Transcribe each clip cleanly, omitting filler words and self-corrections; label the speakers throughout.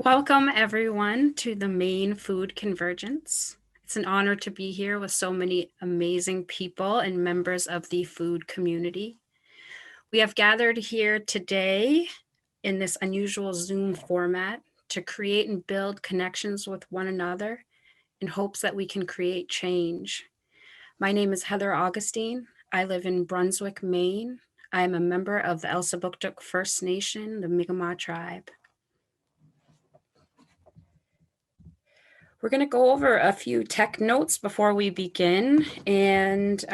Speaker 1: Welcome everyone to the Maine Food Convergence. It's an honor to be here with so many amazing people and members of the food community. We have gathered here today in this unusual Zoom format to create and build connections with one another in hopes that we can create change. My name is Heather Augustine. I live in Brunswick, Maine. I am a member of the Elsipogtog First Nation, the Mi'kmaq tribe. We're going to go over a few tech notes before we begin, and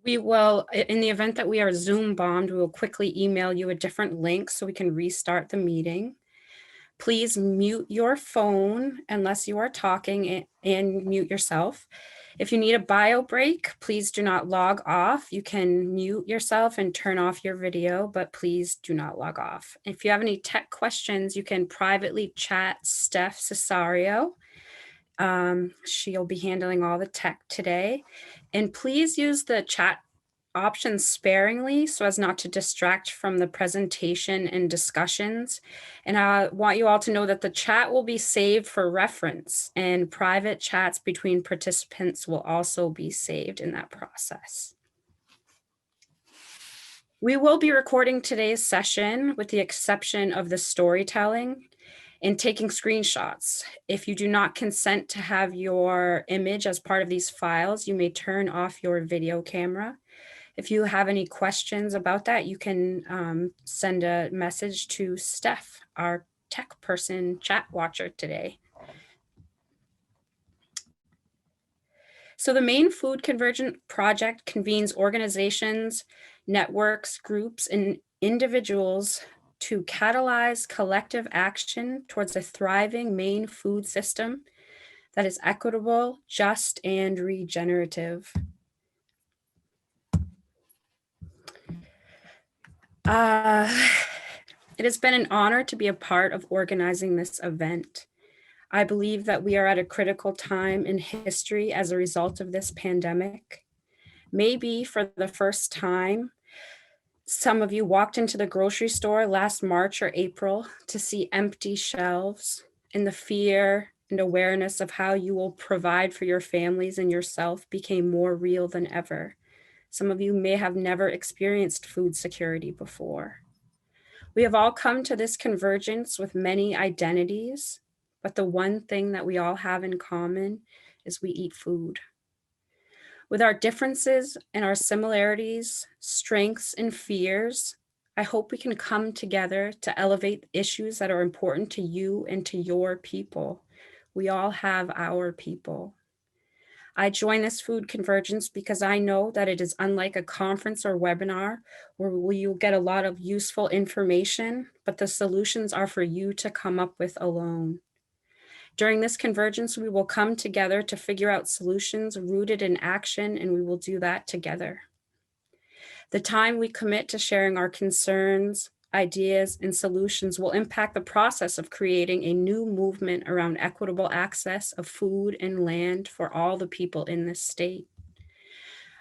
Speaker 1: we will, in the event that we are Zoom bombed, we will quickly email you a different link so we can restart the meeting. Please mute your phone unless you are talking and mute yourself. If you need a bio break, please do not log off. You can mute yourself and turn off your video, but please do not log off. If you have any tech questions, you can privately chat Steph Cesario. She'll be handling all the tech today. And please use the chat options sparingly so as not to distract from the presentation and discussions. And I want you all to know that the chat will be saved for reference, and private chats between participants will also be saved in that process. We will be recording today's session with the exception of the storytelling and taking screenshots. If you do not consent to have your image as part of these files, you may turn off your video camera. If you have any questions about that, you can send a message to Steph, our tech person chat watcher today. So the Maine Food Convergence Project convenes organizations, networks, groups, and individuals to catalyze collective action towards a thriving Maine food system that is equitable, just, and regenerative. It has been an honor to be a part of organizing this event. I believe that we are at a critical time in history as a result of this pandemic. Maybe for the first time, some of you walked into the grocery store last March or April to see empty shelves, and the fear and awareness of how you will provide for your families and yourself became more real than ever. Some of you may have never experienced food security before. We have all come to this convergence with many identities, but the one thing that we all have in common is we eat food. With our differences and our similarities, strengths and fears, I hope we can come together to elevate issues that are important to you and to your people. We all have our people. I join this food convergence because I know that it is unlike a conference or webinar where you'll get a lot of useful information, but the solutions are for you to come up with alone. During this convergence, we will come together to figure out solutions rooted in action, and we will do that together. The time we commit to sharing our concerns, ideas, and solutions will impact the process of creating a new movement around equitable access of food and land for all the people in this state.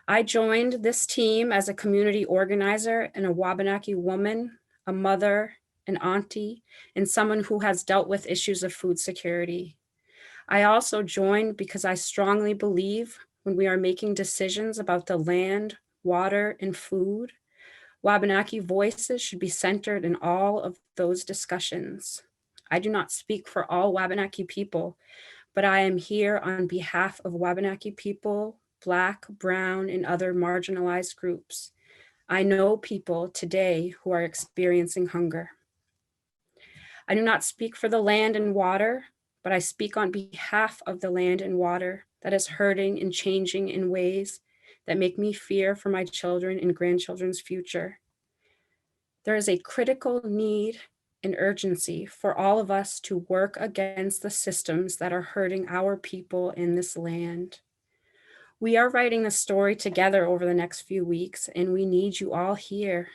Speaker 1: I joined this team as a community organizer and a Wabanaki woman, a mother, an auntie, and someone who has dealt with issues of food security. I also joined because I strongly believe when we are making decisions about the land, water, and food, Wabanaki voices should be centered in all of those discussions. I do not speak for all Wabanaki people, but I am here on behalf of Wabanaki people, Black, Brown, and other marginalized groups. I know people today who are experiencing hunger. I do not speak for the land and water, but I speak on behalf of the land and water that is hurting and changing in ways that make me fear for my children and grandchildren's future. There is a critical need and urgency for all of us to work against the systems that are hurting our people in this land. We are writing the story together over the next few weeks, and we need you all here.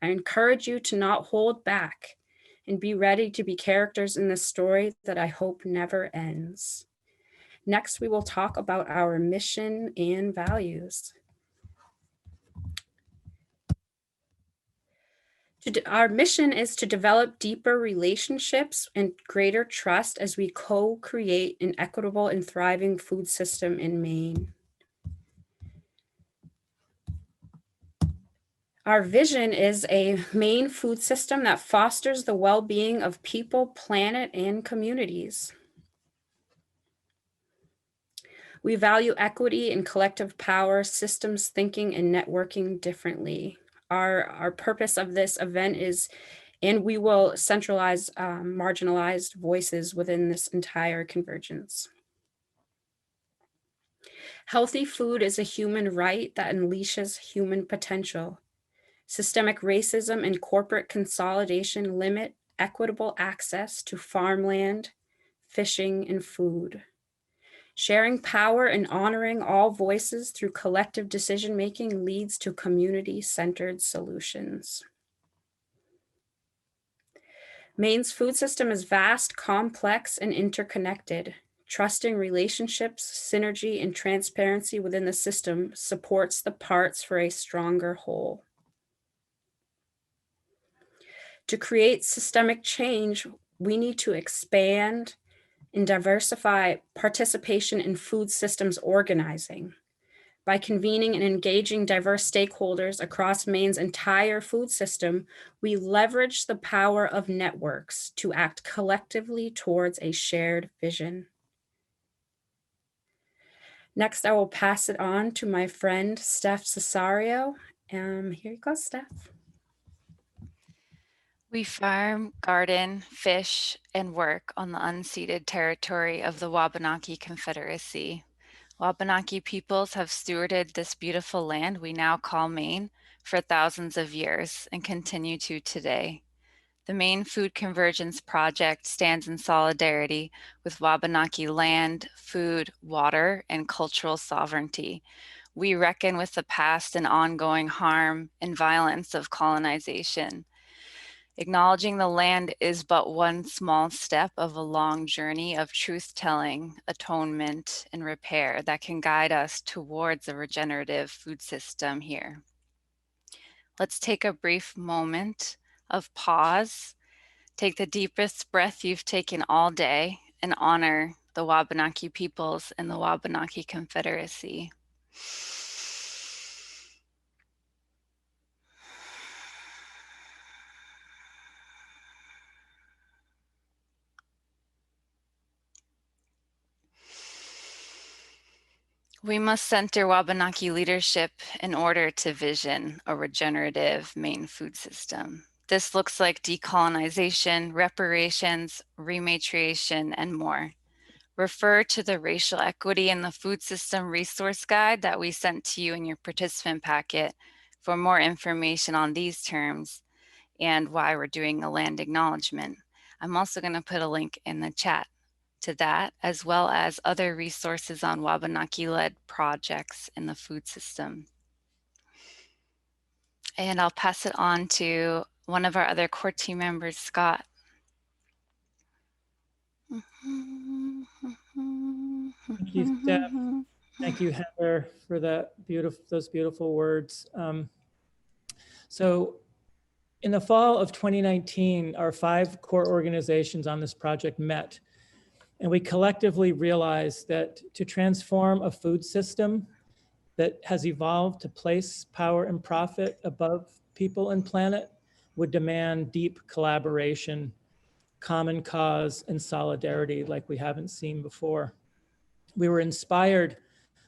Speaker 1: I encourage you to not hold back and be ready to be characters in this story that I hope never ends. Next, we will talk about our mission and values. Our mission is to develop deeper relationships and greater trust as we co-create an equitable and thriving food system in Maine. Our vision is a Maine food system that fosters the well-being of people, planet, and communities. We value equity and collective power, systems thinking, and networking differently. Our purpose of this event is, and we will centralize marginalized voices within this entire convergence. Healthy food is a human right that unleashes human potential. Systemic racism and corporate consolidation limit equitable access to farmland, fishing, and food. Sharing power and honoring all voices through collective decision-making leads to community-centered solutions. Maine's food system is vast, complex, and interconnected. Trusting relationships, synergy, and transparency within the system supports the parts for a stronger whole. To create systemic change, we need to expand and diversify participation in food systems organizing. By convening and engaging diverse stakeholders across Maine's entire food system, we leverage the power of networks to act collectively towards a shared vision. Next, I will pass it on to my friend, Steph Cesario. Here you go, Steph.
Speaker 2: We farm, garden, fish, and work on the unceded territory of the Wabanaki Confederacy. Wabanaki peoples have stewarded this beautiful land we now call Maine for thousands of years and continue to today. The Maine Food Convergence Project stands in solidarity with Wabanaki land, food, water, and cultural sovereignty. We reckon with the past and ongoing harm and violence of colonization. Acknowledging the land is but one small step of a long journey of truth-telling, atonement, and repair that can guide us towards a regenerative food system here. Let's take a brief moment of pause. Take the deepest breath you've taken all day and honor the Wabanaki peoples and the Wabanaki Confederacy. We must center Wabanaki leadership in order to vision a regenerative Maine food system. This looks like decolonization, reparations, rematriation, and more. Refer to the Racial Equity in the Food System resource guide that we sent to you in your participant packet for more information on these terms and why we're doing a land acknowledgement. I'm also going to put a link in the chat to that, as well as other resources on Wabanaki-led projects in the food system. And I'll pass it on to one of our other core team members, Scott.
Speaker 3: Thank you, Steph. Thank you, Heather, for those beautiful words. So in the fall of 2019, our 5 core organizations on this project met, and we collectively realized that to transform a food system that has evolved to place power and profit above people and planet would demand deep collaboration, common cause, and solidarity like we haven't seen before. We were inspired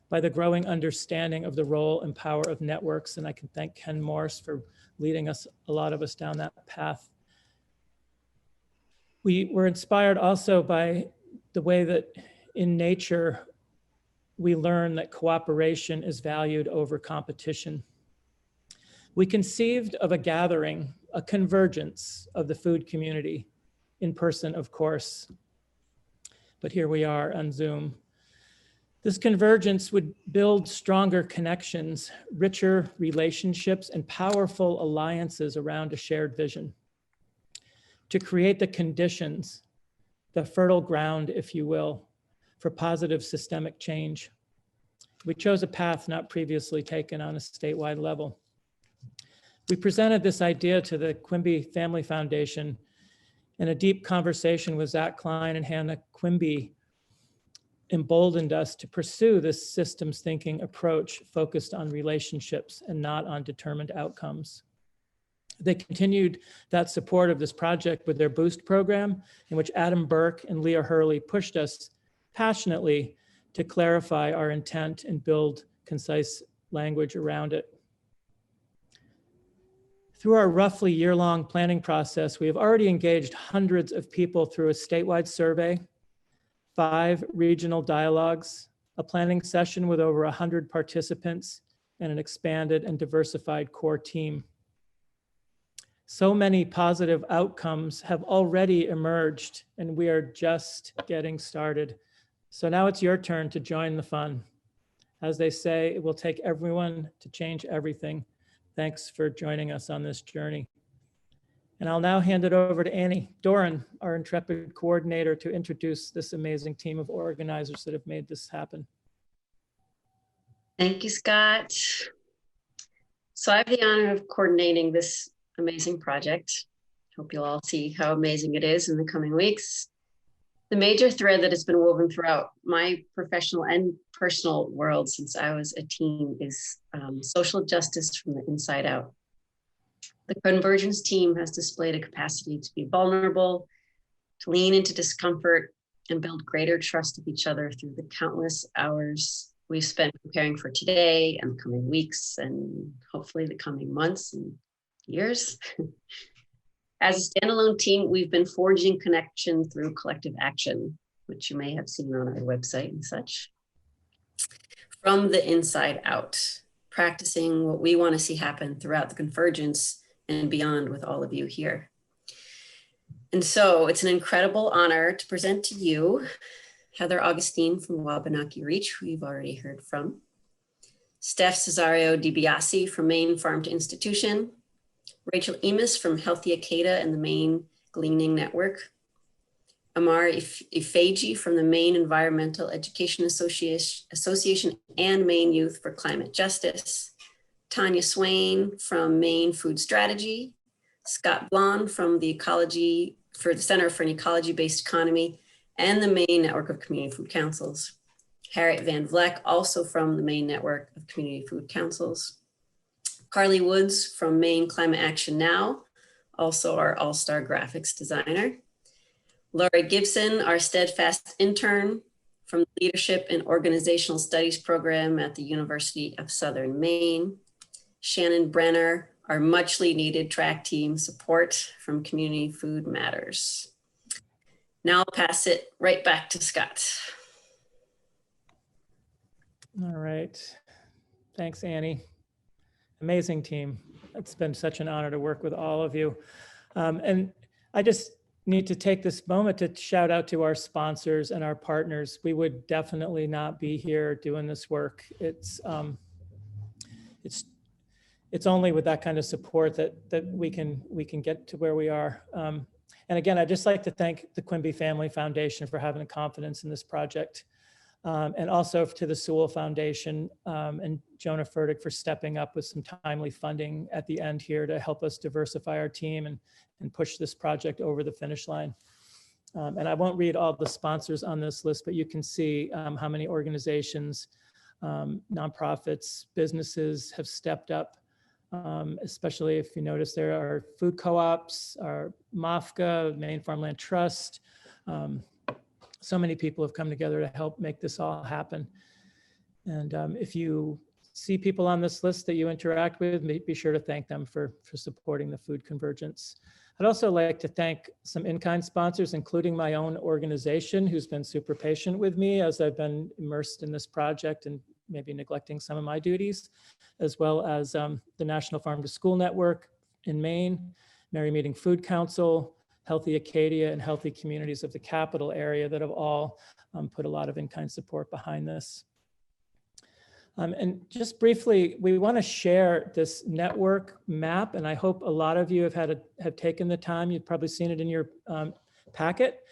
Speaker 3: by the growing understanding of the role and power of networks, and I can thank Ken Morse for leading a lot of us down that path. We were inspired also by the way that in nature, we learn that cooperation is valued over competition. We conceived of a gathering, a convergence of the food community, in person, of course, but here we are on Zoom. This convergence would build stronger connections, richer relationships, and powerful alliances around a shared vision to create the conditions, the fertile ground, if you will, for positive systemic change. We chose a path not previously taken on a statewide level. We presented this idea to the Quimby Family Foundation, and a deep conversation with Zach Klein and Hannah Quimby emboldened us to pursue this systems thinking approach focused on relationships and not on determined outcomes. They continued that support of this project with their Boost program, in which Adam Burke and Leah Hurley pushed us passionately to clarify our intent and build concise language around it. Through our roughly year-long planning process, we have already engaged hundreds of people through a statewide survey, 5 regional dialogues, a planning session with over 100 participants, and an expanded and diversified core team. So many positive outcomes have already emerged, and we are just getting started. So now it's your turn to join the fun. As they say, it will take everyone to change everything. Thanks for joining us on this journey. And I'll now hand it over to Annie Doran, our intrepid coordinator, to introduce this amazing team of organizers that have made this happen.
Speaker 4: Thank you, Scott. So I have the honor of coordinating this amazing project. Hope you'll all see how amazing it is in the coming weeks. The major thread that has been woven throughout my professional and personal world since I was a teen is social justice from the inside out. The Convergence team has displayed a capacity to be vulnerable, to lean into discomfort, and build greater trust of each other through the countless hours we've spent preparing for today and the coming weeks and hopefully the coming months and years. As a standalone team, we've been forging connection through collective action, which you may have seen on our website and such. From the inside out, practicing what we want to see happen throughout the Convergence and beyond with all of you here. And so it's an incredible honor to present to you Heather Augustine from Wabanaki Reach, who you've already heard from, Steph Cesario DiBiase from Maine Farm to Institution, Rachel Emis from Healthy Acada and the Maine Gleaning Network, Amar Ifeji from the Maine Environmental Education Association and Maine Youth for Climate Justice, Tanya Swain from Maine Food Strategy, Scott Blond from the Center for an Ecology-Based Economy and the Maine Network of Community Food Councils, Harriet Van Vleck, also from the Maine Network of Community Food Councils, Carly Woods from Maine Climate Action Now, also our all-star graphics designer, Laura Gibson, our steadfast intern from the Leadership and Organizational Studies program at the University of Southern Maine, Shannon Brenner, our muchly needed track team support from Community Food Matters. Now I'll pass it right back to Scott.
Speaker 3: All right. Thanks, Annie. Amazing team. It's been such an honor to work with all of you. And I just need to take this moment to shout out to our sponsors and our partners. We would definitely not be here doing this work. It's only with that kind of support that we can get to where we are. And again, I'd just like to thank the Quimby Family Foundation for having confidence in this project. And also to the Sewell Foundation and Jonah Furtick for stepping up with some timely funding at the end here to help us diversify our team and push this project over the finish line. And I won't read all the sponsors on this list, but you can see how many organizations, nonprofits, businesses have stepped up, especially if you notice there are food co-ops, our MAFCA, Maine Farmland Trust. So many people have come together to help make this all happen. And if you see people on this list that you interact with, be sure to thank them for supporting the Food Convergence. I'd also like to thank some in-kind sponsors, including my own organization, who's been super patient with me as I've been immersed in this project and maybe neglecting some of my duties, as well as the National Farm to School Network in Maine, Merry Meeting Food Council, Healthy Acadia, and Healthy Communities of the Capital Area that have all put a lot of in-kind support behind this. And just briefly, we want to share this network map, and I hope a lot of you have taken the time, you've probably seen it in your packet,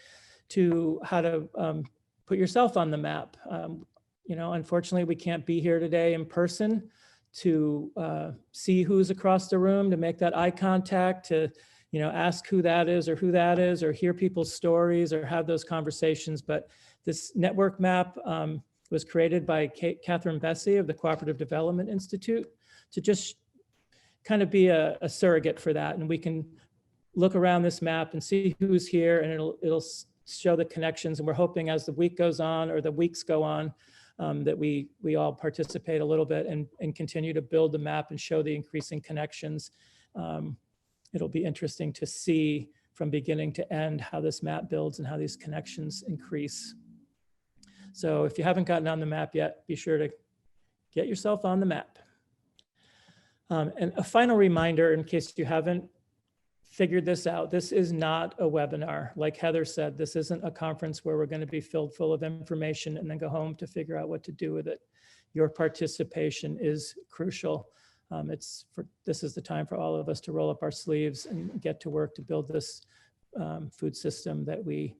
Speaker 3: to how to put yourself on the map. You know, unfortunately, we can't be here today in person to see who's across the room, to make that eye contact, to ask who that is or hear people's stories or have those conversations. But this network map was created by Catherine Bessie of the Cooperative Development Institute to just kind of be a surrogate for that. And we can look around this map and see who's here, and it'll show the connections. And we're hoping as the week goes on, or the weeks go on, that we all participate a little bit and continue to build the map and show the increasing connections. It'll be interesting to see from beginning to end how this map builds and how these connections increase. So if you haven't gotten on the map yet, be sure to get yourself on the map. And a final reminder, in case you haven't figured this out, this is not a webinar. Like Heather said, this isn't a conference where we're going to be filled full of information and then go home to figure out what to do with it. Your participation is crucial. This is the time for all of us to roll up our sleeves and get to work to build this food system that we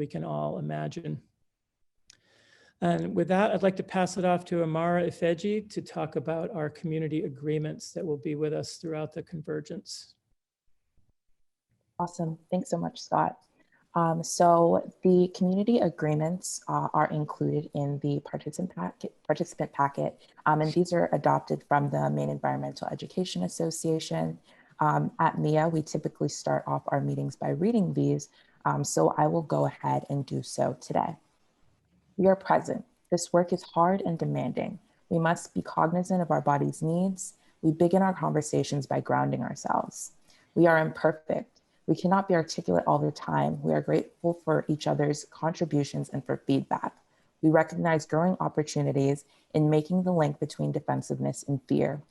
Speaker 3: can all imagine. And with that, I'd like to pass it off to Amara Ifeji to talk about our community agreements that will be with us throughout the Convergence.
Speaker 5: Awesome. Thanks so much, Scott. So the community agreements are included in the participant packet, and these are adopted from the Maine Environmental Education Association. At MIA, we typically start off our meetings by reading these, so I will go ahead and do so today. We are present. This work is hard and demanding. We must be cognizant of our body's needs. We begin our conversations by grounding ourselves. We are imperfect. We cannot be articulate all the time. We are grateful for each other's contributions and for feedback. We recognize growing opportunities in making the link between defensiveness and fear.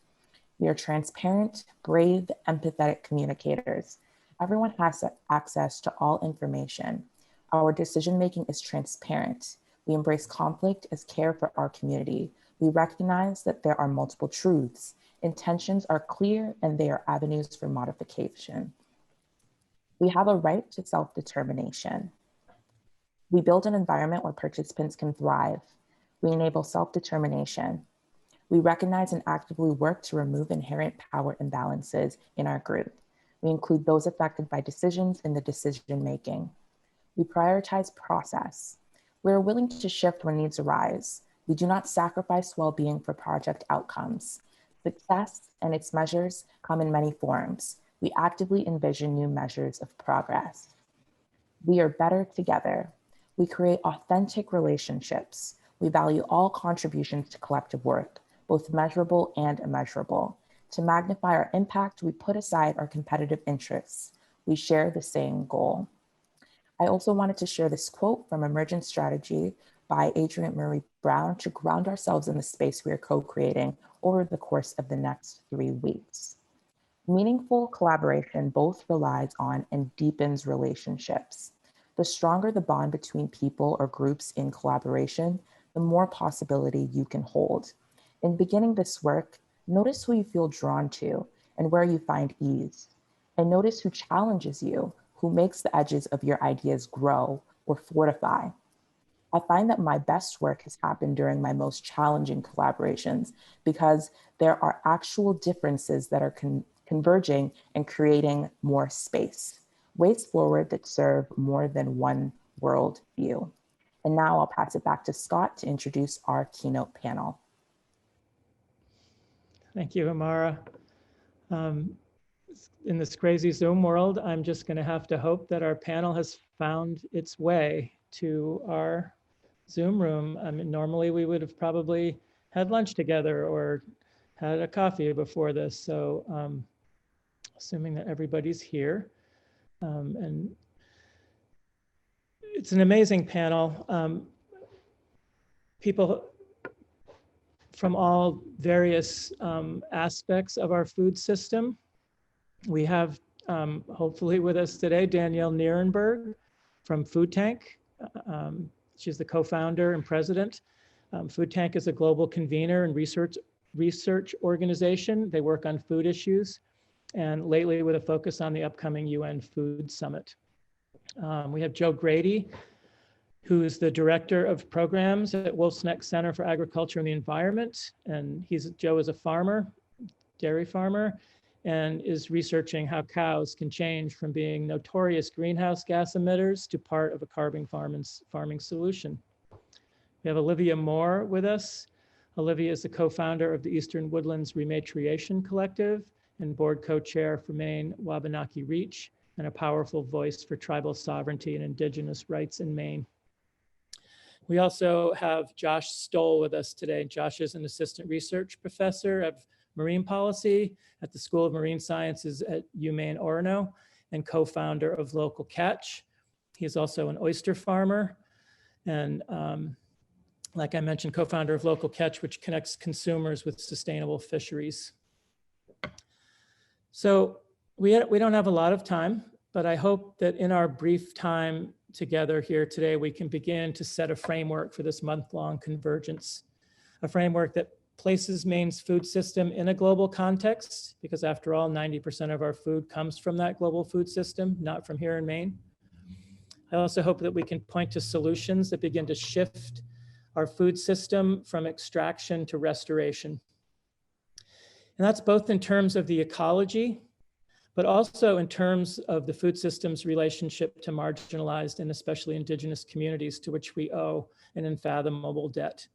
Speaker 5: We are transparent, brave, empathetic communicators. Everyone has access to all information. Our decision-making is transparent. We embrace conflict as care for our community. We recognize that there are multiple truths. Intentions are clear and they are avenues for modification. We have a right to self-determination. We build an environment where participants can thrive. We enable self-determination. We recognize and actively work to remove inherent power imbalances in our group. We include those affected by decisions in the decision-making. We prioritize process. We are willing to shift when needs arise. We do not sacrifice well-being for project outcomes. Success and its measures come in many forms. We actively envision new measures of progress. We are better together. We create authentic relationships. We value all contributions to collective work, both measurable and immeasurable. To magnify our impact, we put aside our competitive interests. We share the same goal. I also wanted to share this quote from Emergent Strategy by Adrienne Marie Brown to ground ourselves in the space we are co-creating over the course of the next 3 weeks. Meaningful collaboration both relies on and deepens relationships. The stronger the bond between people or groups in collaboration, the more possibility you can hold. In beginning this work, notice who you feel drawn to and where you find ease. And notice who challenges you, who makes the edges of your ideas grow or fortify. I find that my best work has happened during my most challenging collaborations because there are actual differences that are converging and creating more space, ways forward that serve more than one world view. And now I'll pass it back to Scott to introduce our keynote panel.
Speaker 3: Thank you, Amara. In this crazy Zoom world, I'm just going to have to hope that our panel has found its way to our Zoom room. I mean, normally we would have probably had lunch together or had a coffee before this. So assuming that everybody's here. And it's an amazing panel. People from all various aspects of our food system. We have hopefully with us today, Danielle Nierenberg from Food Tank. She's the co-founder and president. Food Tank is a global convener and research organization. They work on food issues and lately with a focus on the upcoming UN Food Summit. We have Joe Grady who is the director of programs at Wolf's Neck Center for Agriculture and the Environment. And Joe is a farmer, dairy farmer, and is researching how cows can change from being notorious greenhouse gas emitters to part of a carbon farming solution. We have Olivia Moore with us. Olivia is the co-founder of the Eastern Woodlands Rematriation Collective and board co-chair for Maine Wabanaki Reach, and a powerful voice for tribal sovereignty and indigenous rights in Maine. We also have Josh Stoll with us today. Josh is an assistant research professor of marine policy at the School of Marine Sciences at UMaine Orono and co-founder of Local Catch. He is also an oyster farmer and like I mentioned, co-founder of Local Catch, which connects consumers with sustainable fisheries. So we don't have a lot of time, but I hope that in our brief time together here today, we can begin to set a framework for this month-long convergence, a framework that places Maine's food system in a global context, because after all, 90% of our food comes from that global food system, not from here in Maine. I also hope that we can point to solutions that begin to shift our food system from extraction to restoration. And that's both in terms of the ecology, but also in terms of the food system's relationship to marginalized and especially indigenous communities to which we owe an unfathomable debt.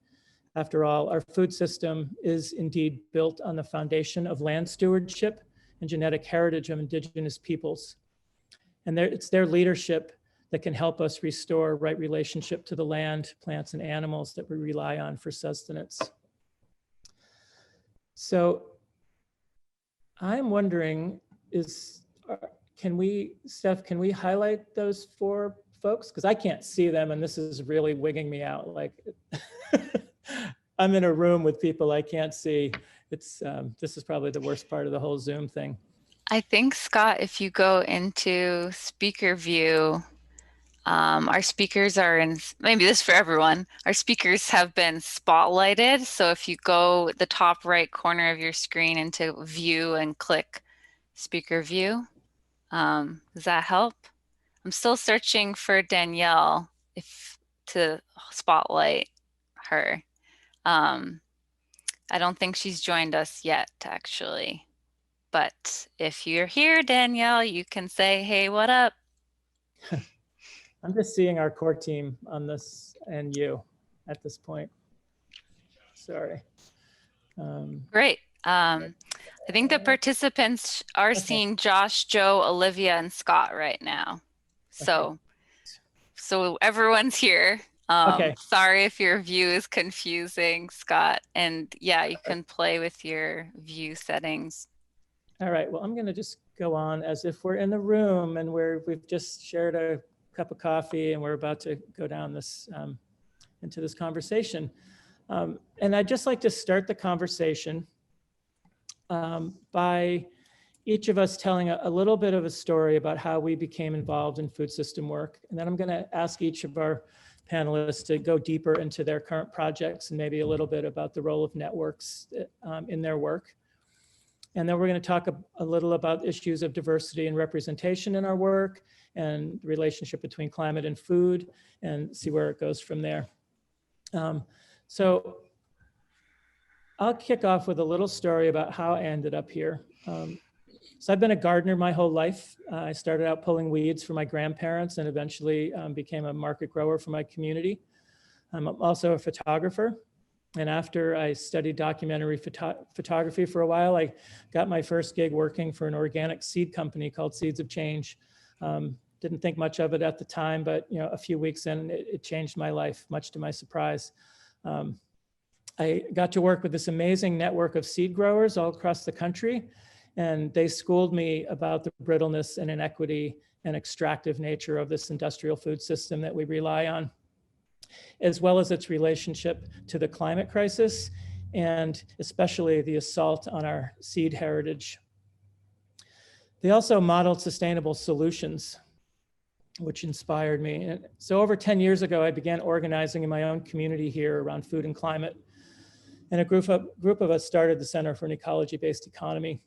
Speaker 3: After all, our food system is indeed built on the foundation of land stewardship and genetic heritage of indigenous peoples. And it's their leadership that can help us restore right relationship to the land, plants, and animals that we rely on for sustenance. So I'm wondering, Steph, can we highlight those 4 folks? Because I can't see them and this is really wigging me out. Like I'm in a room with people I can't see. This is probably the worst part of the whole Zoom thing.
Speaker 2: I think, Scott, if you go into speaker view, our speakers are in, maybe this for everyone, our speakers have been spotlighted. So if you go the top right corner of your screen into view and click speaker view, does that help? I'm still searching for Danielle to spotlight her. I don't think she's joined us yet, actually. But if you're here, Danielle, you can say, hey, what up?
Speaker 3: I'm just seeing our core team on this and you at this point. Sorry.
Speaker 2: Great. I think the participants are seeing Josh, Joe, Olivia, and Scott right now. So everyone's here. Sorry if your view is confusing, Scott. And yeah, you can play with your view settings.
Speaker 3: All right, well, I'm gonna just go on as if we're in the room and we've just shared a cup of coffee and we're about to go down this into this conversation. And I'd just like to start the conversation by each of us telling a little bit of a story about how we became involved in food system work. And then I'm gonna ask each of our panelists to go deeper into their current projects and maybe a little bit about the role of networks in their work. And then we're going to talk a little about issues of diversity and representation in our work and the relationship between climate and food and see where it goes from there. So I'll kick off with a little story about how I ended up here. So I've been a gardener my whole life. I started out pulling weeds for my grandparents and eventually became a market grower for my community. I'm also a photographer. And after I studied documentary photography for a while, I got my first gig working for an organic seed company called Seeds of Change. Didn't think much of it at the time, but a few weeks in, it changed my life, much to my surprise. I got to work with this amazing network of seed growers all across the country, and they schooled me about the brittleness and inequity and extractive nature of this industrial food system that we rely on, as well as its relationship to the climate crisis, and especially the assault on our seed heritage. They also modeled sustainable solutions, which inspired me. And so over 10 years ago, I began organizing in my own community here around food and climate. And a group of us started the Center for an Ecology-Based Economy.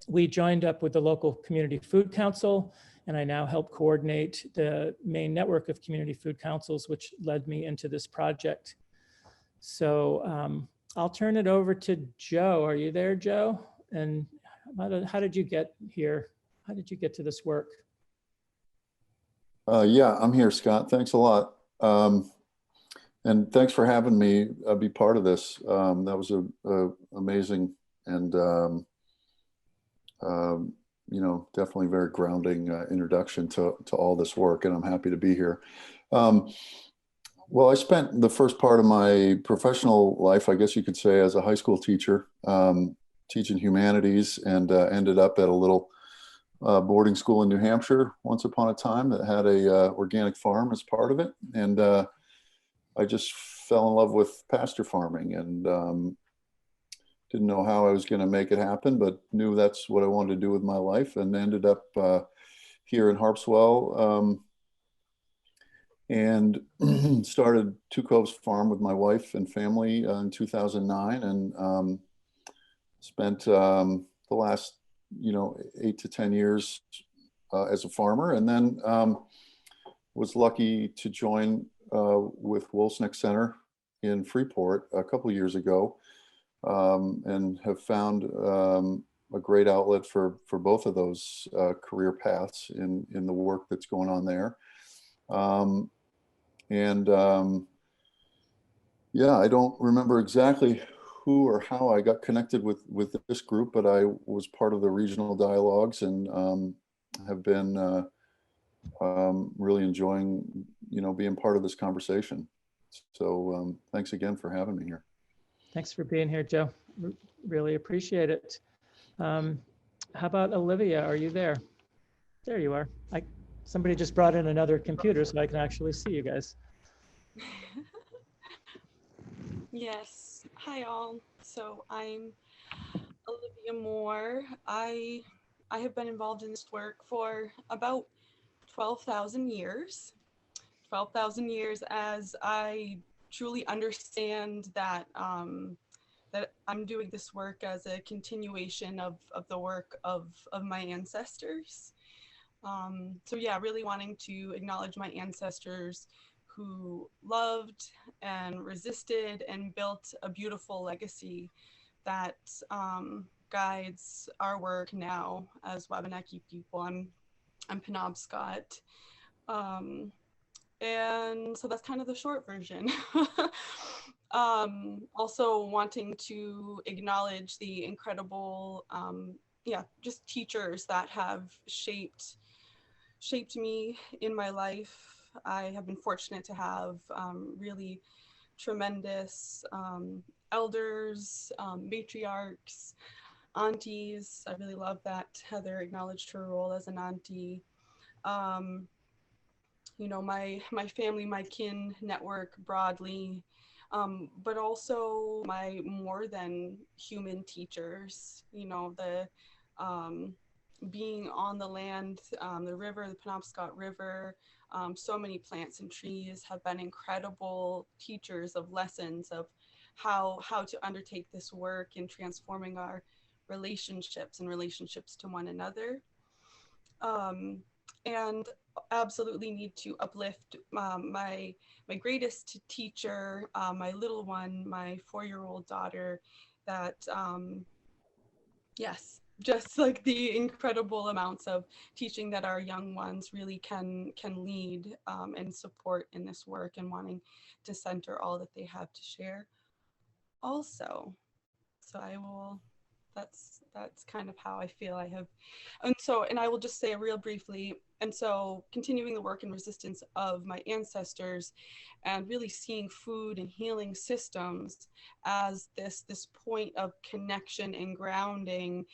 Speaker 3: We joined up with the local community food council and I now help coordinate the Maine network of community food councils, which led me into this project. So I'll turn it over to Joe. Are you there, Joe? And how did you get here? How did you get to this work?
Speaker 6: Yeah, I'm here, Scott. Thanks a lot. And thanks for having me be part of this. That was a amazing and, you know, definitely very grounding introduction to all this work, and I'm happy to be here. Well, I spent the first part of my professional life, I guess you could say, as a high school teacher, teaching humanities, and ended up at a little boarding school in New Hampshire once upon a time that had a organic farm as part of it. And I just fell in love with pasture farming, and didn't know how I was going to make it happen, but knew that's what I wanted to do with my life, and ended up here in Harpswell, and started Two Coves Farm with my wife and family in 2009, and spent the last 8 to 10 years as a farmer, and then was lucky to join with Wolfsnick Center in Freeport a couple of years ago, and have found a great outlet for both of those career paths in the work that's going on there. Yeah, I don't remember exactly who or how I got connected with this group, but I was part of the regional dialogues, and have been really enjoying, being part of this conversation. So thanks again for having me here.
Speaker 3: Thanks for being here, Joe. Really appreciate it. How about Olivia? Are you there? There you are. Somebody just brought in another computer so I can actually see you guys.
Speaker 7: Yes. Hi, all. So I'm Olivia Moore. I have been involved in this work for about 12,000 years. 12,000 years, as I truly understand that that I'm doing this work as a continuation of the work of my ancestors. So yeah, really wanting to acknowledge my ancestors who loved and resisted and built a beautiful legacy that guides our work now as Wabanaki people. I'm Penobscot. And so that's kind of the short version. Also wanting to acknowledge the incredible, just teachers that have shaped me in my life. I have been fortunate to have really tremendous elders, matriarchs, aunties. I really love that Heather acknowledged her role as an auntie. My family, my kin network broadly, but also my more than human teachers, the being on the land, the river, the Penobscot River, so many plants and trees have been incredible teachers of lessons of how to undertake this work in transforming our relationships and relationships to one another. And absolutely need to uplift my greatest teacher, my little one, my 4-year-old daughter, that yes, just like the incredible amounts of teaching that our young ones really can lead and support in this work, and wanting to center all that they have to share also. So that's kind of how I feel I have. And I will just say real briefly, and so continuing the work and resistance of my ancestors, and really seeing food and healing systems as this point of connection and grounding,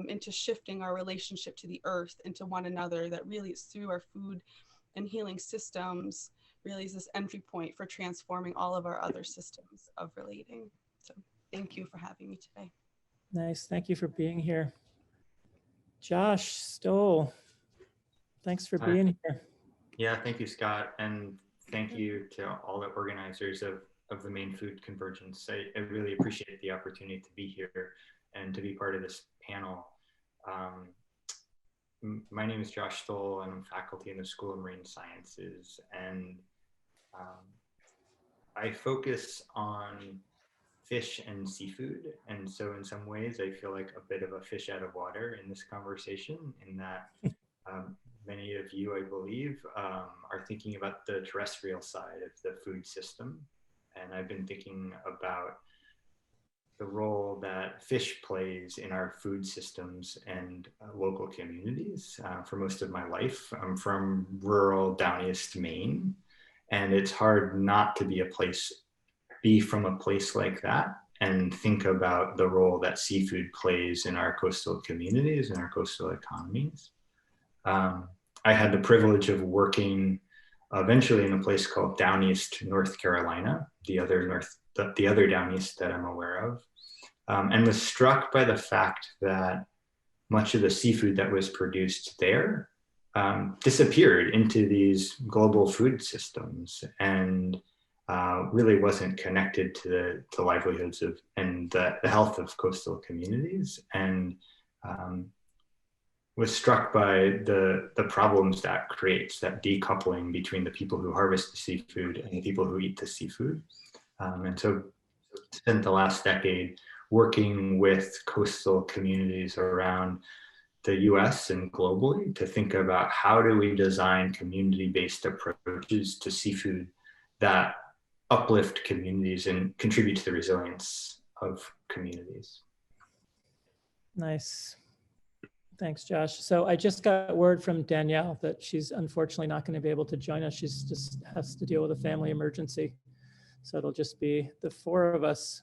Speaker 7: into shifting our relationship to the earth and to one another, that really is through our food and healing systems really is this entry point for transforming all of our other systems of relating. So thank you for having me today.
Speaker 3: Nice. Thank you for being here. Josh Stoll, thanks for being here.
Speaker 8: Yeah, thank you, Scott. And thank you to all the organizers of the Maine Food Convergence. I really appreciate the opportunity to be here and to be part of this panel. my name is Josh Stoll, and I'm faculty in the School of Marine Sciences. And I focus on fish and seafood. And so in some ways, I feel like a bit of a fish out of water in this conversation, in that many of you, I believe, are thinking about the terrestrial side of the food system. And I've been thinking about the role that fish plays in our food systems and local communities for most of my life. I'm from rural Downiest, Maine, and it's hard not to be from a place like that and think about the role that seafood plays in our coastal communities and our coastal economies. I had the privilege of working eventually in a place called Downiest, North Carolina, the other Downiest that I'm aware of, and was struck by the fact that much of the seafood that was produced there disappeared into these global food systems and really wasn't connected to the livelihoods of and the health of coastal communities, and was struck by the problems that creates, that decoupling between the people who harvest the seafood and the people who eat the seafood. And so spent the last decade working with coastal communities around the US and globally to think about how do we design community-based approaches to seafood that uplift communities and contribute to the resilience of communities.
Speaker 3: Nice. Thanks, Josh. So I just got word from Danielle that she's unfortunately not going to be able to join us. She's just has to deal with a family emergency. So it'll just be the four of us.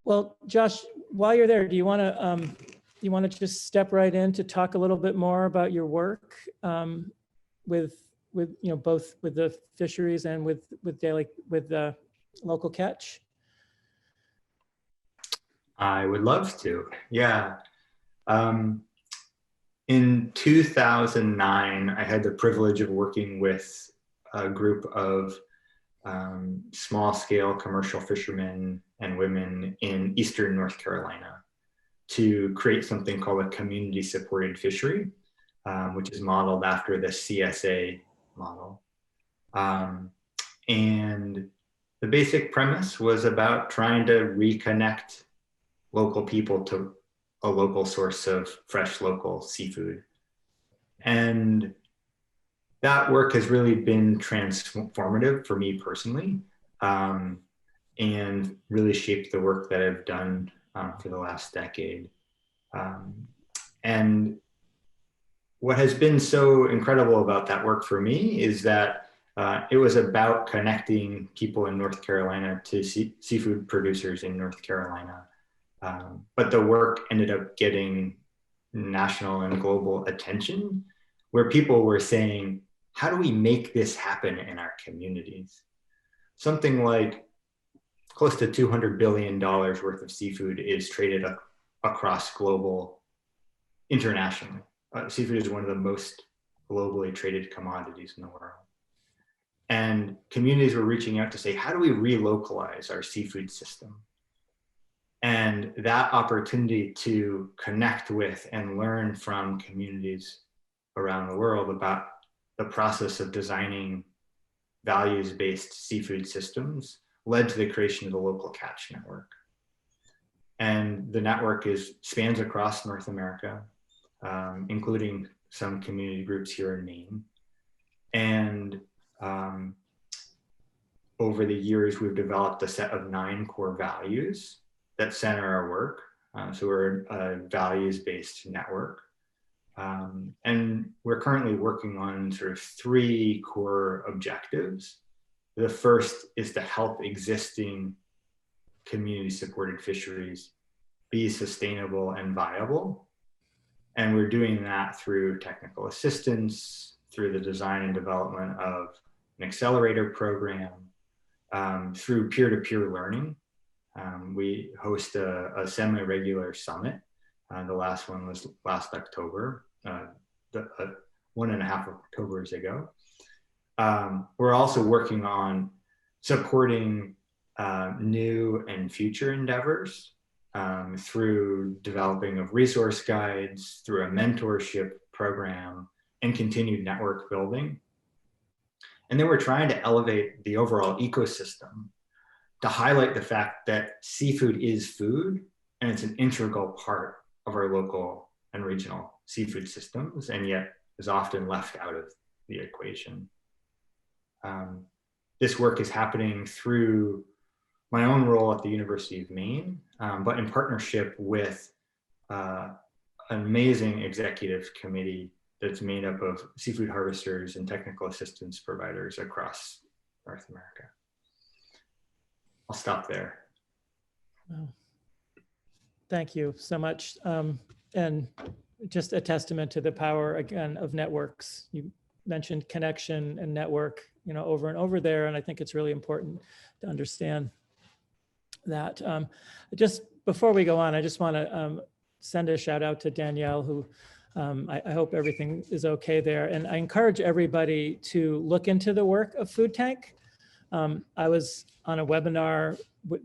Speaker 3: Well, Josh, while you're there, do you want to just step right in to talk a little bit more about your work with both with the fisheries and with the local catch?
Speaker 8: I would love to, yeah. In 2009, I had the privilege of working with a group of small-scale commercial fishermen and women in Eastern North Carolina to create something called a community-supported fishery, which is modeled after the CSA model. And the basic premise was about trying to reconnect local people to a local source of fresh local seafood. And that work has really been transformative for me personally, and really shaped the work that I've done for the last decade. And what has been so incredible about that work for me is that it was about connecting people in North Carolina to seafood producers in North Carolina. But the work ended up getting national and global attention, where people were saying, how do we make this happen in our communities? Something like close to $200 billion worth of seafood is traded across internationally. Seafood is one of the most globally traded commodities in the world. And communities were reaching out to say, how do we relocalize our seafood system? And that opportunity to connect with and learn from communities around the world about the process of designing values-based seafood systems led to the creation of the local catch network. And the network spans across North America, including some community groups here in Maine. And over the years, we've developed a set of 9 core values that center our work. So we're a values-based network. And we're currently working on sort of 3 core objectives. The first is to help existing community-supported fisheries be sustainable and viable. And we're doing that through technical assistance, through the design and development of an accelerator program, through peer-to-peer learning. We host a semi-regular summit. The last one was last October, 1.5 Octobers ago. We're also working on supporting new and future endeavors through developing of resource guides, through a mentorship program, and continued network building. And then we're trying to elevate the overall ecosystem to highlight the fact that seafood is food, and it's an integral part of our local and regional seafood systems, and yet is often left out of the equation. This work is happening through my own role at the University of Maine, but in partnership with an amazing executive committee that's made up of seafood harvesters and technical assistance providers across North America. I'll stop there.
Speaker 3: Wow. Thank you so much. And just a testament to the power, again, of networks. You mentioned connection and network, over and over there. And I think it's really important to understand that. Just before we go on, I just want to send a shout out to Danielle, who I hope everything is okay there. And I encourage everybody to look into the work of Food Tank. I was on a webinar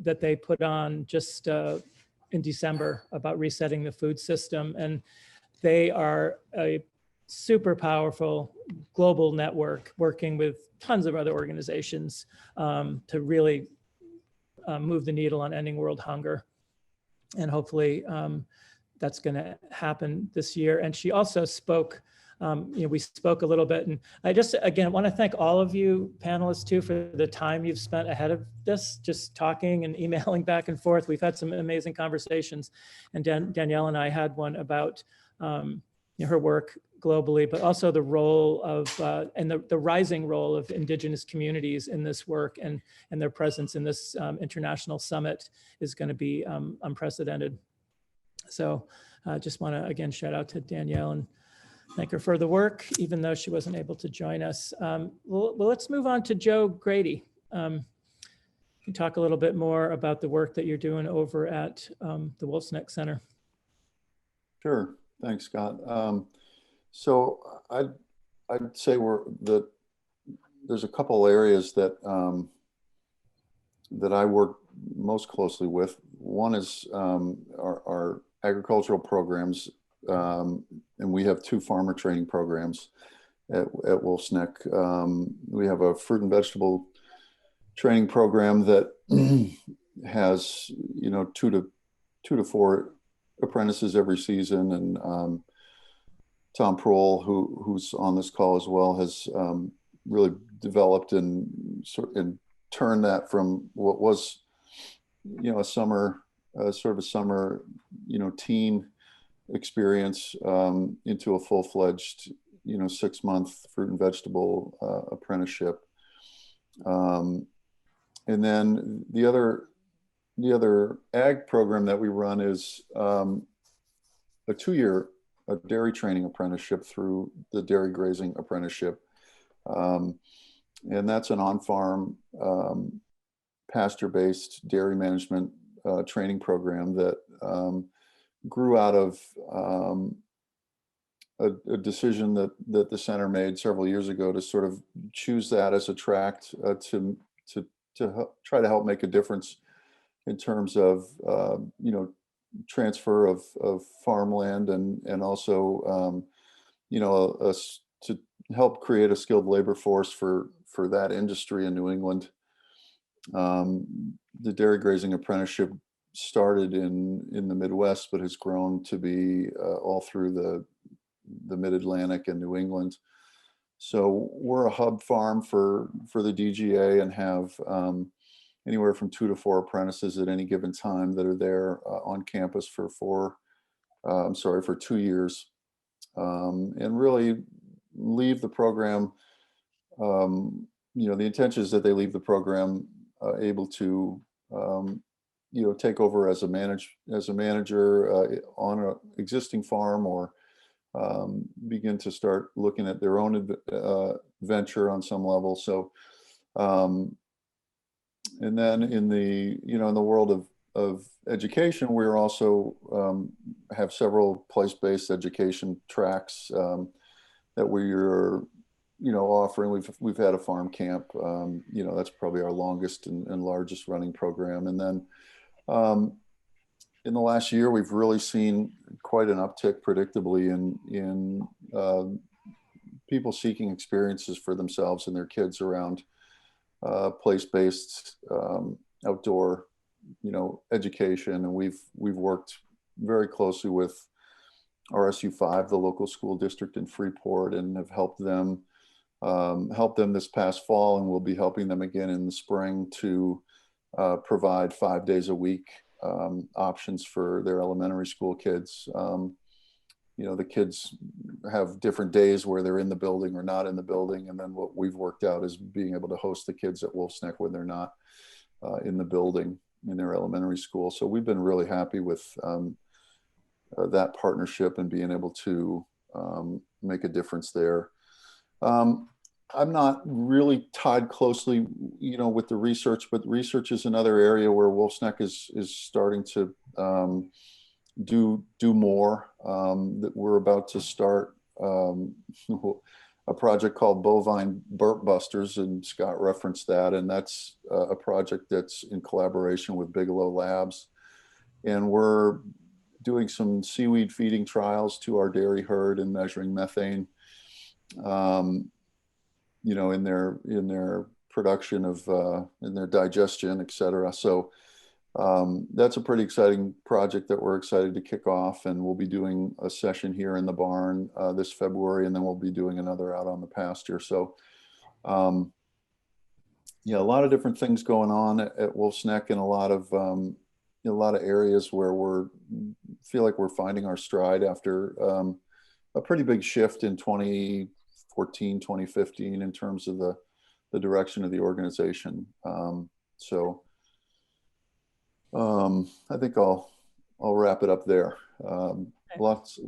Speaker 3: that they put on just in December about resetting the food system. And they are a super powerful global network working with tons of other organizations to really move the needle on ending world hunger. And hopefully that's going to happen this year. And she also spoke, we spoke a little bit, and I just, again, want to thank all of you panelists too for the time you've spent ahead of this, just talking and emailing back and forth. We've had some amazing conversations, and Danielle and I had one about her work globally, but also the role of, and the rising role of Indigenous communities in this work, and their presence in this international summit is going to be unprecedented. So just want to, again, shout out to Danielle and thank her for the work, even though she wasn't able to join us. Well, let's move on to Joe Grady. Can you talk a little bit more about the work that you're doing over at the Wolf's Neck Center?
Speaker 6: Sure, thanks, Scott. So I'd say there's a couple areas that that I work most closely with. One is our agricultural programs, and we have 2 farmer training programs at Wolf's Neck. We have a fruit and vegetable training program that has 2 to 4 apprentices every season, and Tom Prohl, who's on this call as well, has really developed and turned that from what was a summer teen experience into a full-fledged 6-month fruit and vegetable apprenticeship. And then the other ag program that we run is a 2-year dairy training apprenticeship through the dairy grazing apprenticeship. And that's an on-farm pasture-based dairy management training program that grew out of a decision that the center made several years ago to sort of choose that as a track to try to help make a difference in terms of transfer of farmland and also to help create a skilled labor force for that industry in New England. The dairy grazing apprenticeship started in the Midwest, but has grown to be all through the Mid-Atlantic and New England. So we're a hub farm for the DGA and have anywhere from 2 to 4 apprentices at any given time that are there on campus for 2 years, and really leave the program. The intention is that they leave the program able to take over as a manager on an existing farm, or begin to start looking at their own venture on some level. So and then in the in the world of education, we're also have several place-based education tracks that we're offering. We've had a farm camp, that's probably our longest and largest running program. And then in the last year, we've really seen quite an uptick, predictably, in people seeking experiences for themselves and their kids around place-based outdoor, education. And we've worked very closely with RSU5, the local school district in Freeport, and have helped them this past fall, and we'll be helping them again in the spring to provide 5 days a week options for their elementary school kids. The kids have different days where they're in the building or not in the building. And then what we've worked out is being able to host the kids at Wolf's Neck when they're not in the building in their elementary school. So we've been really happy with that partnership and being able to make a difference there. I'm not really tied closely, with the research, but research is another area where Wolf's Neck is starting to do more. That we're about to start a project called Bovine Burp Busters, and Scott referenced that, and that's a project that's in collaboration with Bigelow Labs, and we're doing some seaweed feeding trials to our dairy herd and measuring methane, in their production of, in their digestion, et cetera. So that's a pretty exciting project that we're excited to kick off, and we'll be doing a session here in the barn this February, and then we'll be doing another out on the pasture. So a lot of different things going on at Wolf's Neck, and a lot of areas where feel like we're finding our stride after a pretty big shift in 2014, 2015 in terms of the direction of the organization. I think I'll wrap it up there. Lots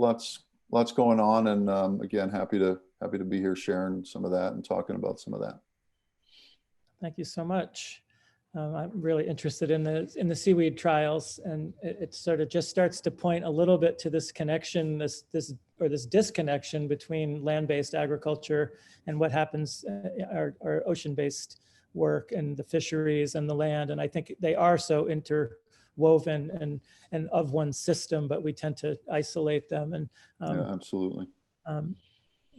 Speaker 6: going on, and again, happy to be here sharing some of that and talking about some of that.
Speaker 3: Thank you so much. I'm really interested in the seaweed trials, and it sort of just starts to point a little bit to this connection, this disconnection between land-based agriculture and what happens, our ocean-based work and the fisheries and the land. And I think they are so interwoven and of one system, but we tend to isolate them. And
Speaker 6: yeah, absolutely.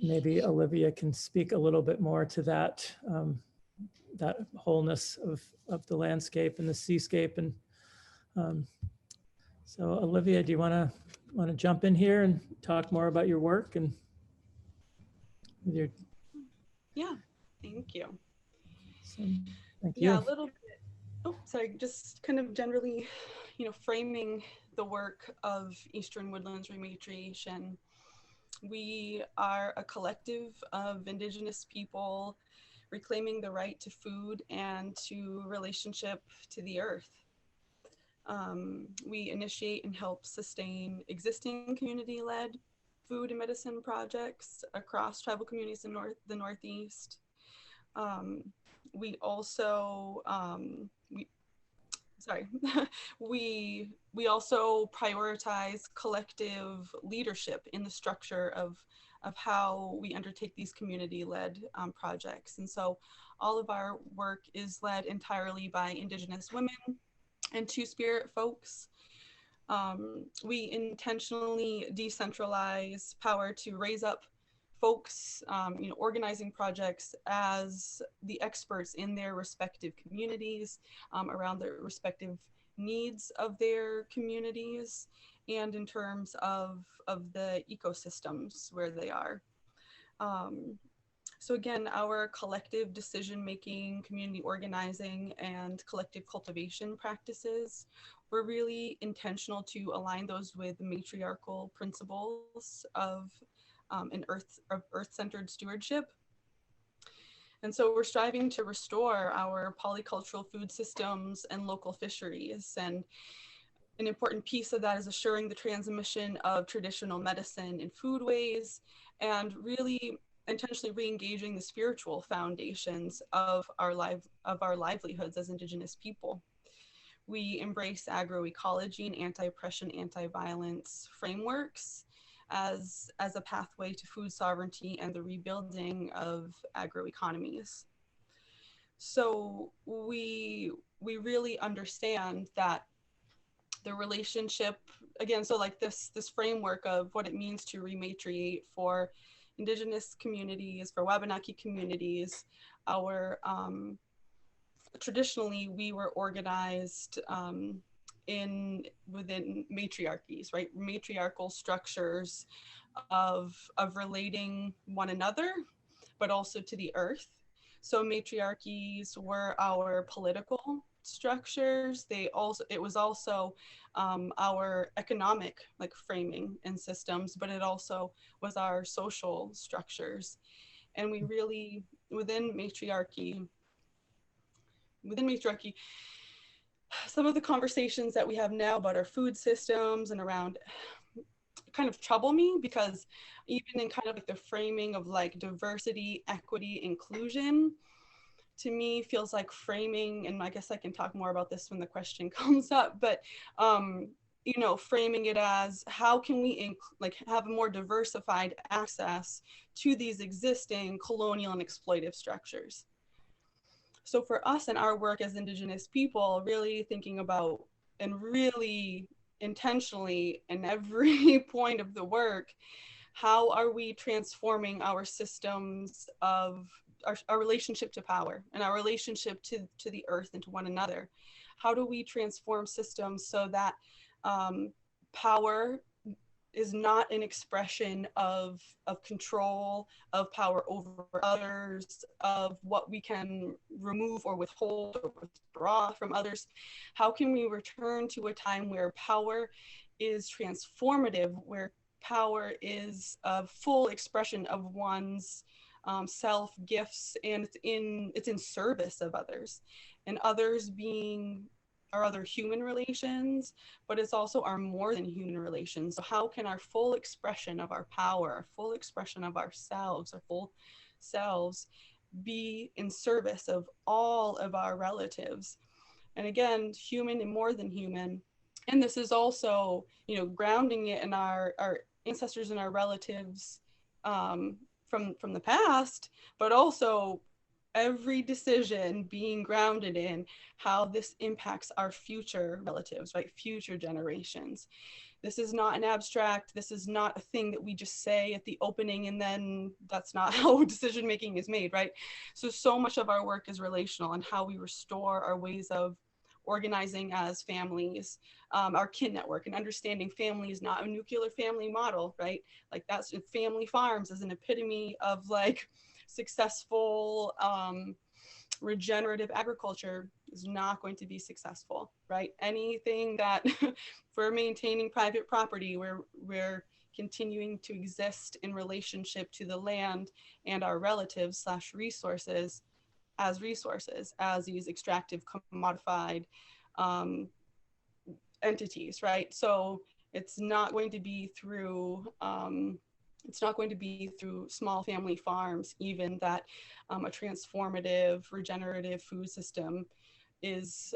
Speaker 3: Maybe Olivia can speak a little bit more to that. That wholeness of the landscape and the seascape. And so Olivia, do you want to jump in here and talk more about your work and your...
Speaker 7: Yeah, thank you.
Speaker 3: So, thank you.
Speaker 7: Yeah, a little bit. Oh, sorry, just kind of generally, framing the work of Eastern Woodlands Rematriation. We are a collective of Indigenous people reclaiming the right to food and to relationship to the earth. We initiate and help sustain existing community-led food and medicine projects across tribal communities in the Northeast. We also, we also prioritize collective leadership in the structure of how we undertake these community-led projects. And so all of our work is led entirely by Indigenous women and Two-Spirit folks. We intentionally decentralize power to raise up folks, organizing projects as the experts in their respective communities, around their respective needs of their communities, and in terms of the ecosystems where they are. So again, our collective decision-making, community organizing, and collective cultivation practices were really intentional to align those with matriarchal principles of earth-centered stewardship. And so we're striving to restore our polycultural food systems and local fisheries. And an important piece of that is assuring the transmission of traditional medicine and foodways, and really intentionally re-engaging the spiritual foundations of our livelihoods as Indigenous people. We embrace agroecology and anti-oppression, anti-violence frameworks as a pathway to food sovereignty and the rebuilding of agroeconomies. So we really understand that the relationship, again, so like this framework of what it means to rematriate for Indigenous communities, for Wabanaki communities. Our traditionally we were organized within matriarchies, right? Matriarchal structures of relating one another, but also to the earth. So matriarchies were our political structures. It was also our economic like framing and systems, but it also was our social structures. And we really, within matriarchy, some of the conversations that we have now about our food systems and around kind of trouble me, because even in kind of like the framing of like diversity, equity, inclusion, to me feels like framing, and I guess I can talk more about this when the question comes up, but you know, framing it as how can we like have a more diversified access to these existing colonial and exploitive structures. So for us and our work as Indigenous people, really thinking about and really intentionally in every point of the work, how are we transforming our systems of our relationship to power and our relationship to the earth and to one another? How do we transform systems so that power is not an expression of control, of power over others, of what we can remove or withhold or withdraw from others? How can we return to a time where power is transformative, where power is a full expression of one's self, gifts, and it's in service of others, and others being our other human relations, but it's also our more than human relations. So how can our full expression of our power, our full expression of ourselves, our full selves be in service of all of our relatives? And again, human and more than human. And this is also, you know, grounding it in our ancestors and our relatives from the past, but also every decision being grounded in how this impacts our future relatives, right? Future generations. This is not an abstract, this is not a thing that we just say at the opening and then that's not how decision making is made, right? So much of our work is relational and how we restore our ways of organizing as families, our kin network, and understanding family is not a nuclear family model, right? Like that's family farms as an epitome of like successful regenerative agriculture is not going to be successful, right? Anything that we're maintaining private property, we're continuing to exist in relationship to the land and our relatives / resources, as these extractive commodified entities, right? So it's not going to be through small family farms, even that a transformative regenerative food system is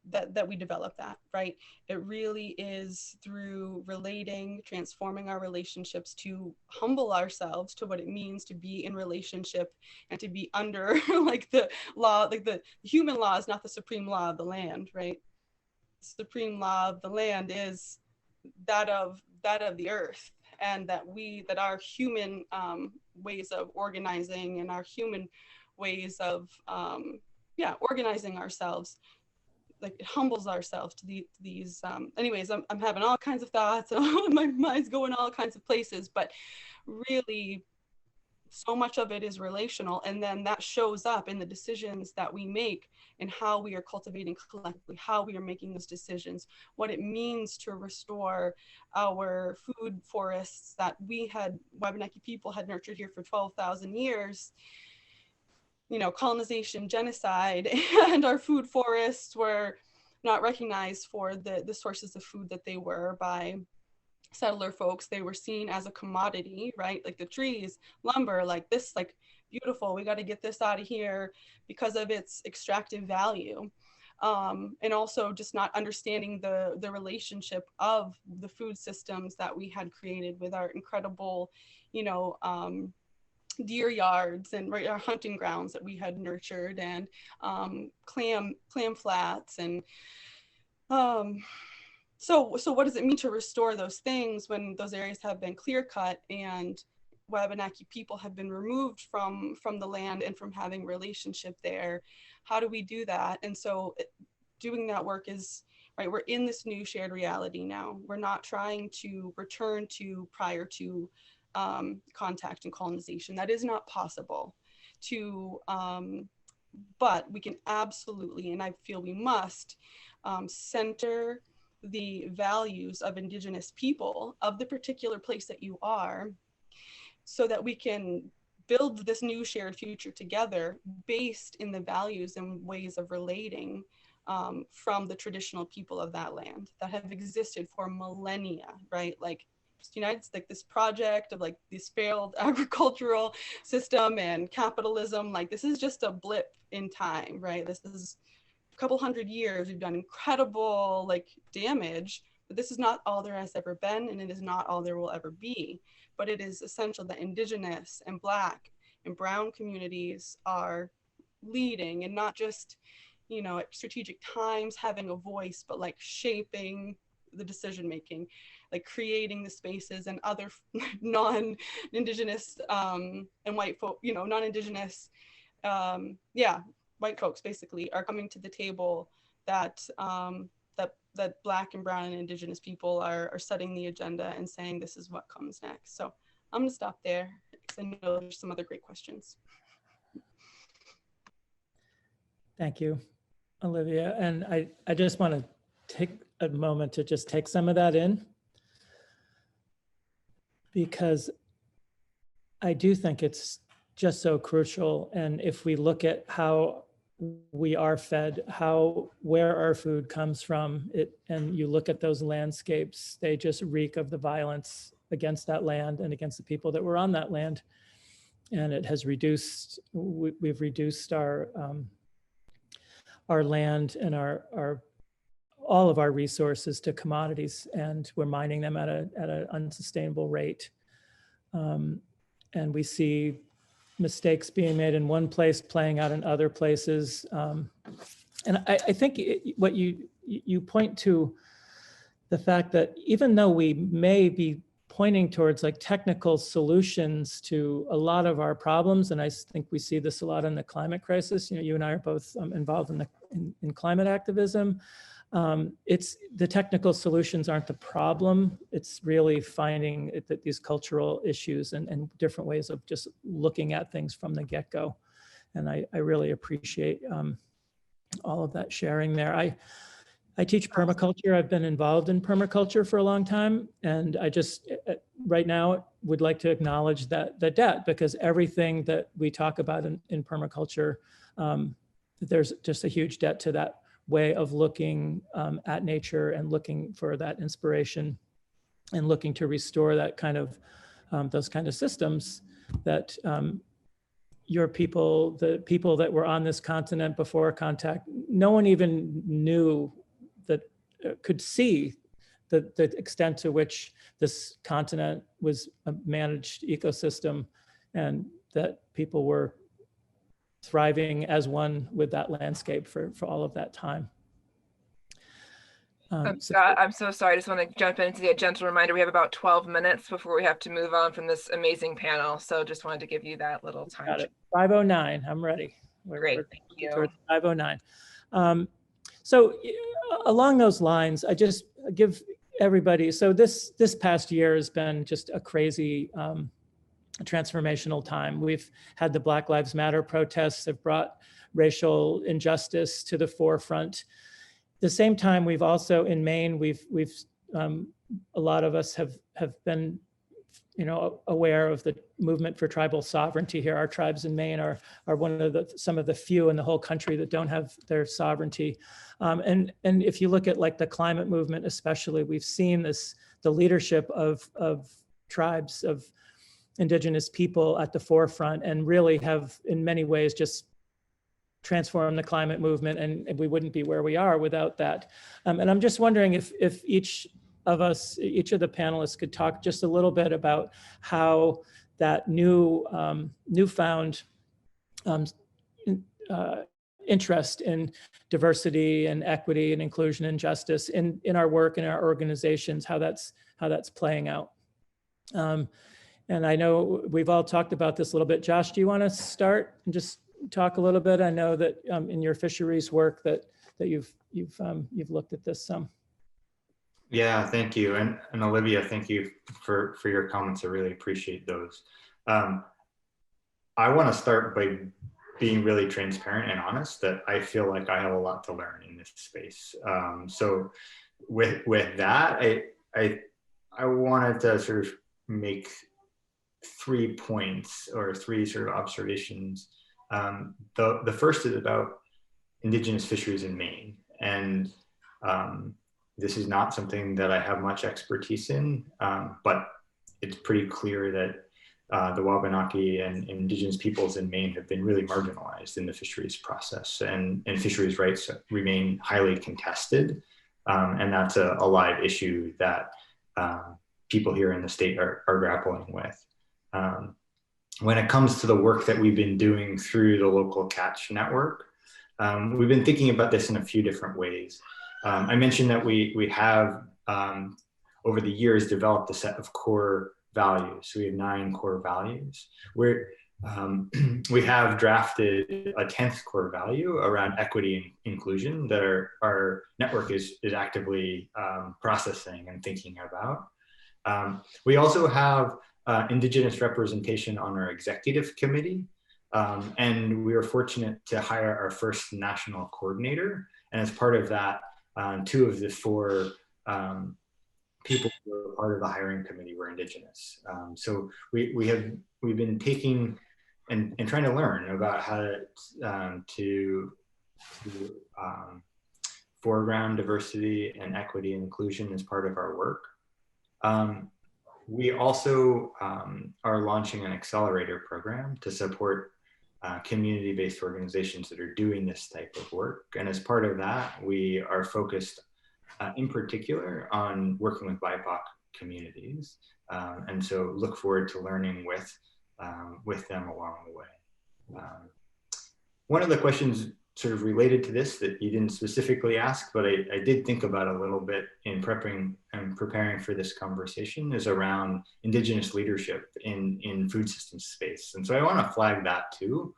Speaker 7: that we develop that, right? It really is through relating, transforming our relationships to humble ourselves to what it means to be in relationship and to be under like the law, like the human law is not the supreme law of the land, right? The supreme law of the land is that of the earth, and that our human ways of organizing and our human ways of organizing ourselves, like it humbles ourselves to these anyways, I'm having all kinds of thoughts my mind's going all kinds of places, but really so much of it is relational, and then that shows up in the decisions that we make and how we are cultivating collectively, how we are making those decisions, what it means to restore our food forests that Wabanaki people had nurtured here for 12,000 years. You know, colonization, genocide, and our food forests were not recognized for the sources of food that they were by settler folks. They were seen as a commodity, right? Like the trees, lumber, like this, like beautiful, we got to get this out of here because of its extractive value. And also just not understanding the relationship of the food systems that we had created with our incredible, you know, deer yards and our hunting grounds that we had nurtured, and clam flats, and So what does it mean to restore those things when those areas have been clear cut and Wabanaki people have been removed from the land and from having relationship there? How do we do that? And so doing that work is, right, we're in this new shared reality now. We're not trying to return to prior to contact and colonization. That is not possible to, but we can absolutely, and I feel we must, center the values of Indigenous people of the particular place that you are, so that we can build this new shared future together based in the values and ways of relating from the traditional people of that land that have existed for millennia, right? Like United States, like this project of like this failed agricultural system and capitalism, like this is just a blip in time, right? This is a couple hundred years, we've done incredible like damage, but this is not all there has ever been, and it is not all there will ever be. But it is essential that Indigenous and Black and Brown communities are leading, and not just, you know, at strategic times having a voice, but like shaping the decision making, like creating the spaces, and other non-Indigenous and white folk, you know, non-Indigenous, white folks basically are coming to the table, that that Black and Brown and Indigenous people are setting the agenda and saying this is what comes next. So I'm gonna stop there because I know there's some other great questions.
Speaker 3: Thank you, Olivia. And I just want to take a moment to just take some of that in, because I do think it's just so crucial. And if we look at how we are fed, where our food comes from, and you look at those landscapes, they just reek of the violence against that land and against the people that were on that land. And it has reduced, we've reduced our land and all of our resources to commodities, and we're mining them at an unsustainable rate. And we see mistakes being made in one place playing out in other places. And I think what you point to the fact that even though we may be pointing towards like technical solutions to a lot of our problems, and I think we see this a lot in the climate crisis. You know, you and I are both involved in climate activism. It's the technical solutions aren't the problem. It's really finding that these cultural issues and different ways of just looking at things from the get-go. And I really appreciate all of that sharing there. I teach permaculture. I've been involved in permaculture for a long time. And I just right now would like to acknowledge that the debt, because everything that we talk about in permaculture, there's just a huge debt to that way of looking at nature and looking for that inspiration and looking to restore that kind of those kind of systems that your people, the people that were on this continent before contact, no one even knew that could see the extent to which this continent was a managed ecosystem, and that people were thriving as one with that landscape for all of that time.
Speaker 9: Scott, I'm so sorry. I just want to jump into the gentle reminder. We have about 12 minutes before we have to move on from this amazing panel. So just wanted to give you that little time.
Speaker 3: Got it. 5:09. I'm ready.
Speaker 9: Great. Thank you.
Speaker 3: 5:09. So along those lines, I just give everybody, so this past year has been just a crazy transformational time. We've had the Black Lives Matter protests have brought racial injustice to the forefront. At the same time, we've also in Maine, we've a lot of us have been, you know, aware of the movement for tribal sovereignty here. Our tribes in Maine are one of some of the few in the whole country that don't have their sovereignty. And if you look at like the climate movement, especially, we've seen the leadership of tribes, of Indigenous people at the forefront, and really have in many ways just transformed the climate movement, and we wouldn't be where we are without that. And I'm just wondering if each of us, each of the panelists could talk just a little bit about how that newfound interest in diversity and equity and inclusion and justice in our work, in our organizations, how that's playing out. And I know we've all talked about this a little bit. Josh, do you want to start and just talk a little bit? I know that in your fisheries work that you've looked at this some.
Speaker 8: Yeah, thank you. And Olivia, thank you for your comments. I really appreciate those. I want to start by being really transparent and honest that I feel like I have a lot to learn in this space. So with that, I wanted to sort of make 3 points or 3 sort of observations. The first is about indigenous fisheries in Maine. And this is not something that I have much expertise in, but it's pretty clear that the Wabanaki and indigenous peoples in Maine have been really marginalized in the fisheries process, and fisheries rights remain highly contested. And that's a live issue that people here in the state are grappling with. When it comes to the work that we've been doing through the local catch network, we've been thinking about this in a few different ways. I mentioned that we have, over the years, developed a set of core values. So we have 9 core values. We have drafted a 10th core value around equity and inclusion that our network is actively processing and thinking about. We also have Indigenous representation on our executive committee. And we were fortunate to hire our first national coordinator. And as part of that, 2 of the 4 people who were part of the hiring committee were Indigenous. So we've been taking and trying to learn about how to foreground diversity and equity and inclusion as part of our work. We also are launching an accelerator program to support community-based organizations that are doing this type of work. And as part of that, we are focused in particular on working with BIPOC communities. And so look forward to learning with them along the way. One of the questions sort of related to this that you didn't specifically ask, but I did think about a little bit in prepping and preparing for this conversation, is around Indigenous leadership in food systems space. And so I want to flag that too.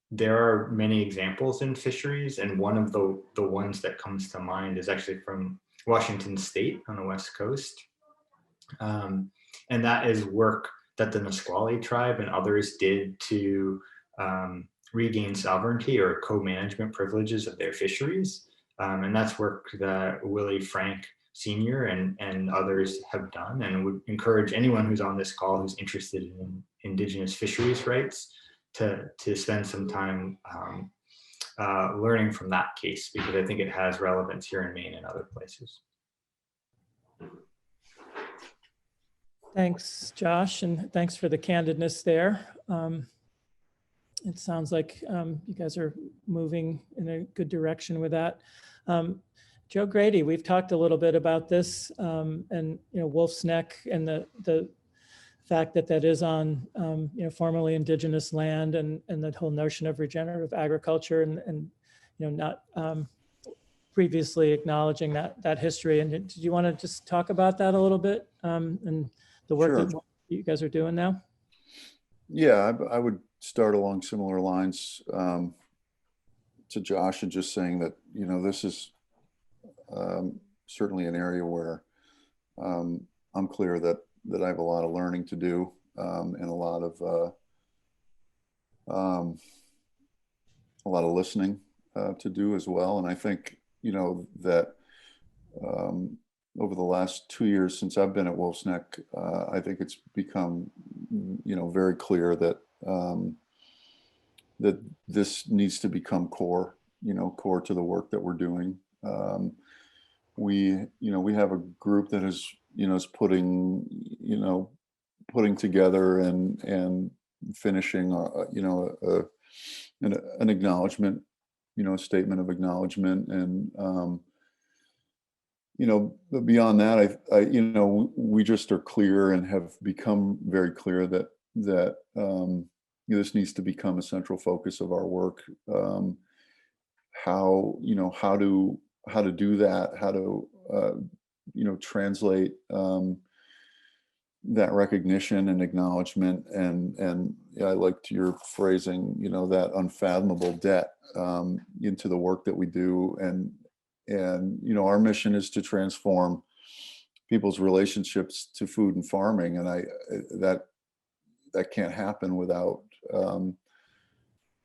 Speaker 8: There are many examples in fisheries, and one of the ones that comes to mind is actually from Washington State on the West Coast. And that is work that the Nisqually tribe and others did to regain sovereignty or co-management privileges of their fisheries. And that's work that Willie Frank Sr. and others have done, and would encourage anyone who's on this call who's interested in Indigenous fisheries rights to spend some time learning from that case, because I think it has relevance here in Maine and other places.
Speaker 3: Thanks, Josh, and thanks for the candidness there. It sounds like you guys are moving in a good direction with that. Joe Grady, we've talked a little bit about this, and Wolf's Neck and the fact that is on formerly indigenous land, and the whole notion of regenerative agriculture, and not previously acknowledging that history. And did you want to just talk about that a little bit, and the work
Speaker 6: Sure.
Speaker 3: that you guys are doing now?
Speaker 6: Yeah, I would start along similar lines to Josh, and just saying that this is certainly an area where I'm clear that I have a lot of learning to do, and a lot of listening to do as well. And I think that over the last 2 years since I've been at Wolf's Neck, I think it's become very clear that that this needs to become core to the work that we're doing. We have a group that is putting together and finishing an acknowledgement, a statement of acknowledgement, and but beyond that, we just are clear and have become very clear that this needs to become a central focus of our work. How to do that, how to translate that recognition and acknowledgement, and I liked your phrasing, that unfathomable debt into the work that we do, and our mission is to transform people's relationships to food and farming, and that can't happen without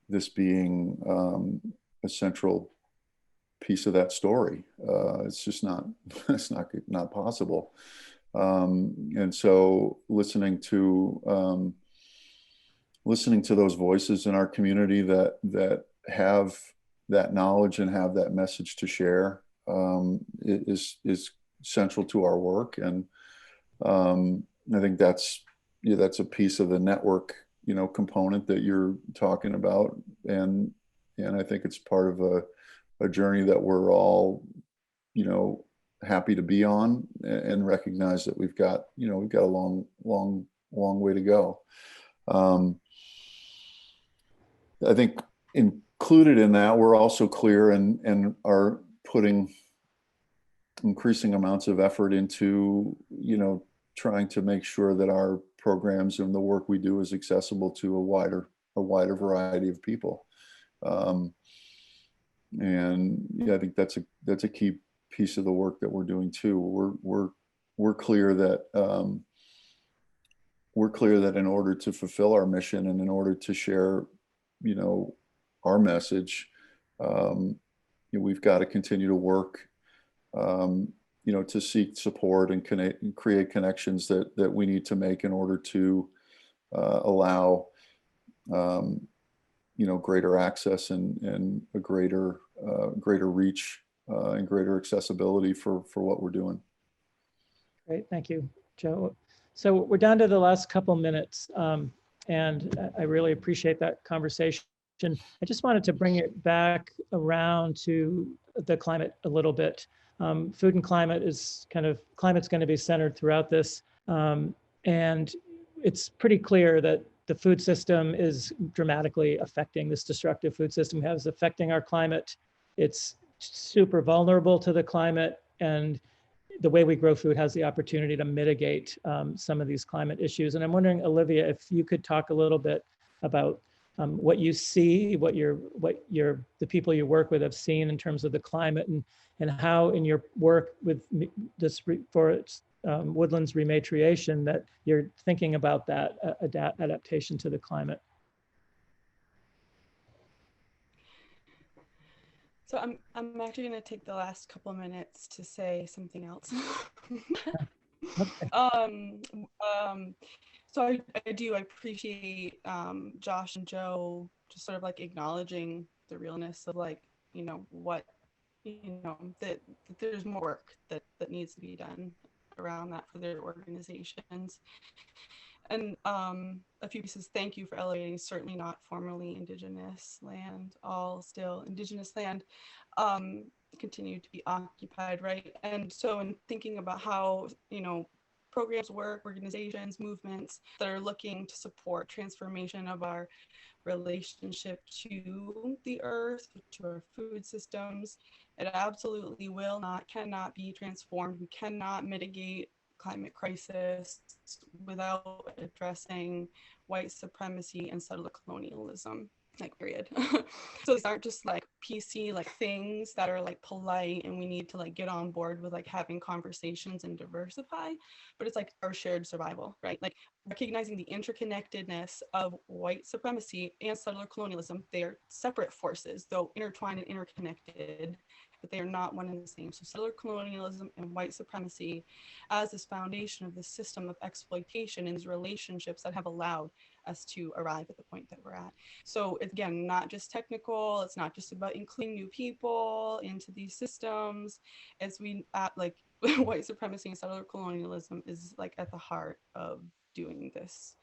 Speaker 6: this being a central piece of that story. It's just not possible. And so listening to those voices in our community that have that knowledge and have that message to share is central to our work. And I think that's a piece of the network component that you're talking about, and I think it's part of a journey that we're all happy to be on, and recognize that we've got a long way to go. I think included in that, we're also clear and are putting increasing amounts of effort into trying to make sure that our programs and the work we do is accessible to a wider variety of people. And I think that's a key piece of the work that we're doing too. We're clear that in order to fulfill our mission and in order to share our message, we've got to continue to work to seek support and create connections that we need to make in order to allow greater access and a greater reach and greater accessibility for what we're doing.
Speaker 3: Great, thank you, Joe. So we're down to the last couple minutes, and I really appreciate that conversation. I just wanted to bring it back around to the climate a little bit. Food and climate climate's going to be centered throughout this, and it's pretty clear that the food system is dramatically affecting, this destructive food system is affecting our climate. It's super vulnerable to the climate, and the way we grow food has the opportunity to mitigate some of these climate issues. And I'm wondering, Olivia, if you could talk a little bit about what you see, what the people you work with have seen in terms of the climate, and how in your work with this forest woodlands rematriation that you're thinking about that adaptation to the climate.
Speaker 7: So I'm actually going to take the last couple of minutes to say something else.
Speaker 3: Okay.
Speaker 7: So I do appreciate Josh and Joe just sort of like acknowledging the realness of like, what, that there's more work that needs to be done around that for their organizations. And a few pieces, thank you for elevating certainly not formerly Indigenous land, all still Indigenous land, continue to be occupied, right? And so in thinking about how, programs work, organizations, movements that are looking to support transformation of our relationship to the earth, to our food systems, it absolutely cannot be transformed. We cannot mitigate climate crisis without addressing white supremacy and settler colonialism, like period. So these aren't just like PC like things that are like polite and we need to like get on board with like having conversations and diversify, but it's like our shared survival, right? Like recognizing the interconnectedness of white supremacy and settler colonialism. They are separate forces, though intertwined and interconnected, but they are not one and the same. So settler colonialism and white supremacy as this foundation of the system of exploitation and these relationships that have allowed us to arrive at the point that we're at. So again, not just technical, it's not just about including new people into these systems. It's like white supremacy and settler colonialism is like at the heart of doing this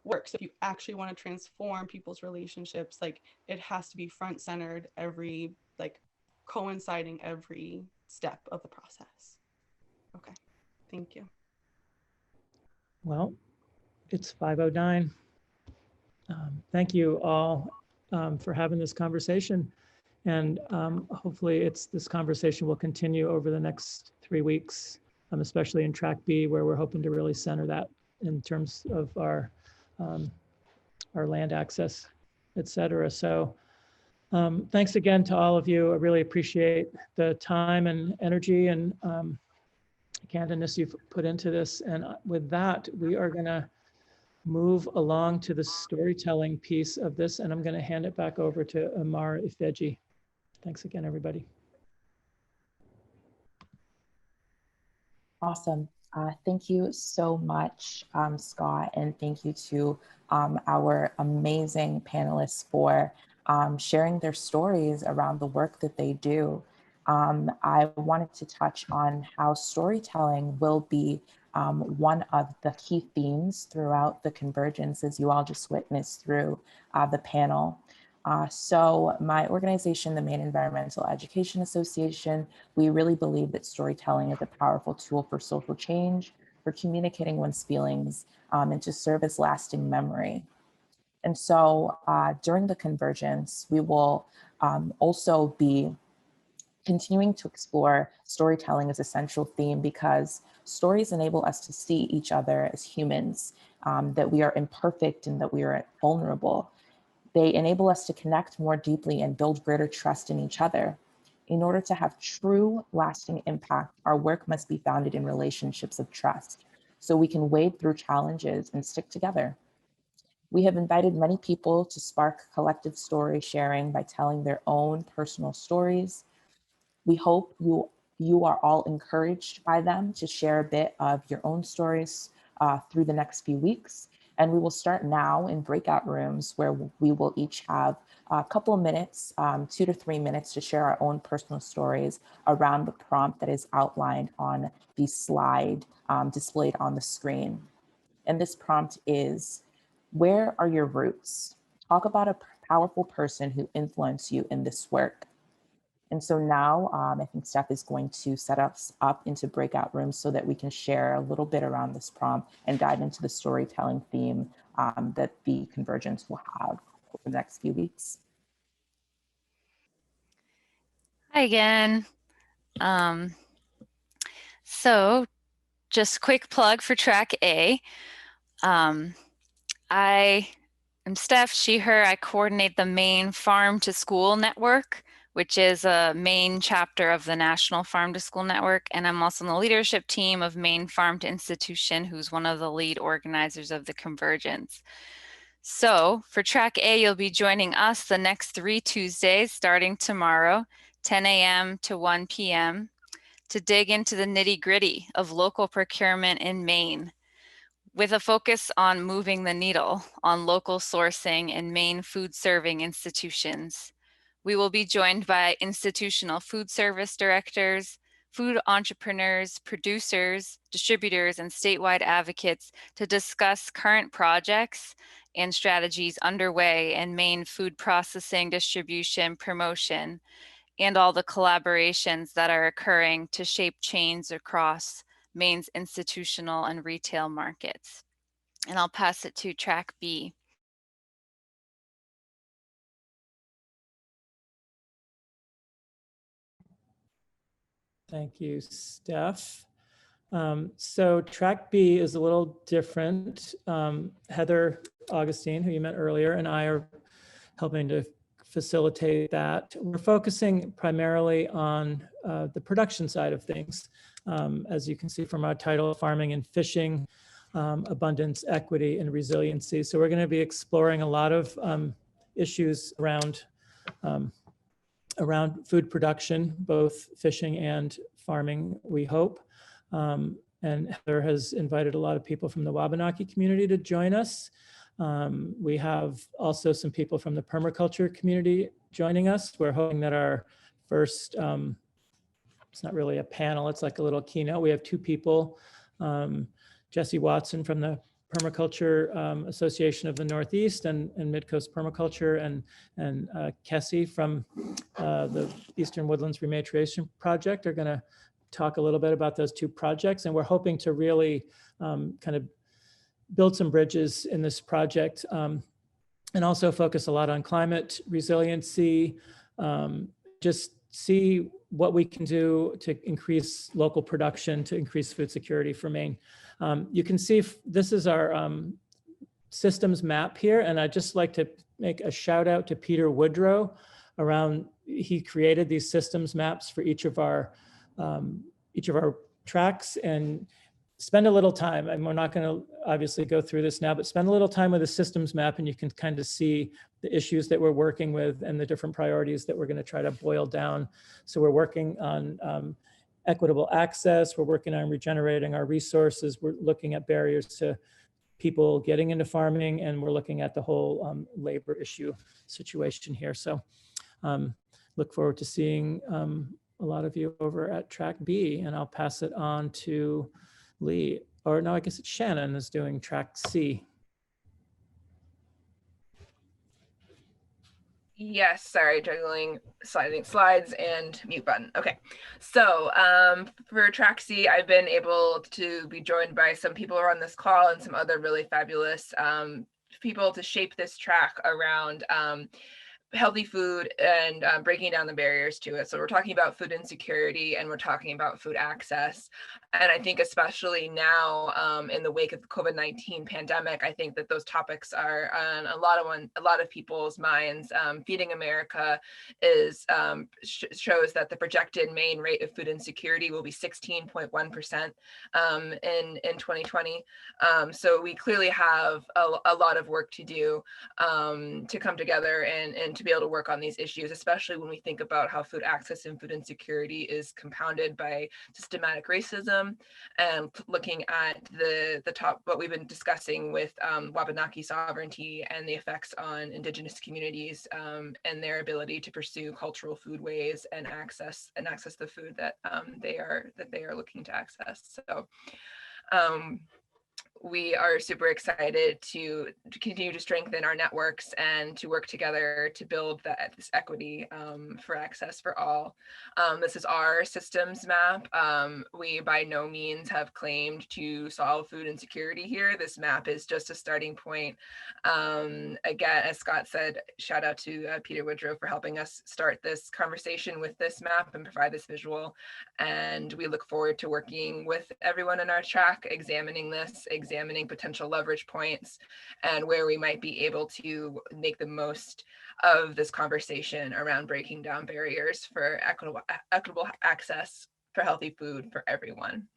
Speaker 7: work. So if you actually want to transform people's relationships, like it has to be front centered coinciding every step of the process. Okay, thank you.
Speaker 3: Well, it's 5:09. Thank you all for having this conversation. And hopefully this conversation will continue over the next 3 weeks, especially in track B, where we're hoping to really center that in terms of our land access, et cetera. So thanks again to all of you. I really appreciate the time and energy and candidness you've put into this. And with that, we are gonna move along to the storytelling piece of this, and I'm gonna hand it back over to Amar Ifeji. Thanks again, everybody.
Speaker 5: Awesome. Thank you so much, Scott, and thank you to our amazing panelists for sharing their stories around the work that they do. I wanted to touch on how storytelling will be one of the key themes throughout the Convergence, as you all just witnessed through the panel. So my organization, the Maine Environmental Education Association, we really believe that storytelling is a powerful tool for social change, for communicating one's feelings, and to serve as lasting memory. And so during the Convergence, we will also be continuing to explore storytelling as a central theme, because stories enable us to see each other as humans, that we are imperfect and that we are vulnerable. They enable us to connect more deeply and build greater trust in each other. In order to have true lasting impact, our work must be founded in relationships of trust, so we can wade through challenges and stick together. We have invited many people to spark collective story sharing by telling their own personal stories. We hope you are all encouraged by them to share a bit of your own stories through the next few weeks. And we will start now in breakout rooms where we will each have a couple of minutes, 2 to 3 minutes, to share our own personal stories around the prompt that is outlined on the slide displayed on the screen. And this prompt is, where are your roots? Talk about a powerful person who influenced you in this work. And so now I think Steph is going to set us up into breakout rooms so that we can share a little bit around this prompt and dive into the storytelling theme that the Convergence will have over the next few weeks.
Speaker 2: Hi again. So just quick plug for track A. I am Steph, she, her. I coordinate the Maine Farm to School Network, which is a Maine chapter of the National Farm to School Network. And I'm also in the leadership team of Maine Farm to Institution, who's one of the lead organizers of the Convergence. So for track A, you'll be joining us the next 3 Tuesdays, starting tomorrow, 10 a.m. to 1 p.m., to dig into the nitty-gritty of local procurement in Maine, with a focus on moving the needle on local sourcing in Maine food serving institutions. We will be joined by institutional food service directors, food entrepreneurs, producers, distributors, and statewide advocates to discuss current projects and strategies underway in Maine food processing, distribution, promotion, and all the collaborations that are occurring to shape change across Maine's institutional and retail markets. And I'll pass it to track B.
Speaker 3: Thank you, Steph. So track B is a little different. Heather Augustine, who you met earlier, and I are helping to facilitate that. We're focusing primarily on the production side of things. As you can see from our title, Farming and Fishing, Abundance, Equity, and Resiliency. So we're going to be exploring a lot of issues around food production, both fishing and farming, we hope. And Heather has invited a lot of people from the Wabanaki community to join us. We have also some people from the permaculture community joining us. We're hoping that our first, it's not really a panel, it's like a little keynote. We have 2 people, Jesse Watson from the Permaculture Association of the Northeast and Midcoast Permaculture, and Kessie from the Eastern Woodlands Rematriation Project are going to talk a little bit about those 2 projects. And we're hoping to really kind of build some bridges in this project and also focus a lot on climate resiliency, just see what we can do to increase local production, to increase food security for Maine. You can see this is our systems map here, and I'd just like to make a shout out to Peter Woodrow around, he created these systems maps for each of our tracks, and spend a little time, and we're not going to obviously go through this now, but spend a little time with the systems map and you can kind of see the issues that we're working with and the different priorities that we're going to try to boil down. So we're working on equitable access, we're working on regenerating our resources, we're looking at barriers to people getting into farming, and we're looking at the whole labor issue situation here. So look forward to seeing a lot of you over at track B, and I'll pass it on to Lee, or no, I guess it's Shannon is doing track C.
Speaker 9: Yes, sorry, juggling sliding slides and mute button. Okay, so for track C, I've been able to be joined by some people who are on this call and some other really fabulous people to shape this track around healthy food and breaking down the barriers to it. So we're talking about food insecurity and we're talking about food access. And I think especially now in the wake of the COVID-19 pandemic, I think that those topics are on a lot of people's minds. Feeding America is shows that the projected Maine rate of food insecurity will be 16.1% in 2020. So we clearly have a lot of work to do to come together and to be able to work on these issues, especially when we think about how food access and food insecurity is compounded by systematic racism, and looking at the top, what we've been discussing with Wabanaki sovereignty and the effects on Indigenous communities and their ability to pursue cultural foodways and access the food that they are looking to access. So we are super excited to continue to strengthen our networks and to work together to build this equity for access for all. This is our systems map. We by no means have claimed to solve food insecurity here. This map is just a starting point. Again, as Scott said, shout out to Peter Woodrow for helping us start this conversation with this map and provide this visual. And we look forward to working with everyone in our track, examining potential leverage points and where we might be able to make the most of this conversation around breaking down barriers for equitable access for healthy food for everyone.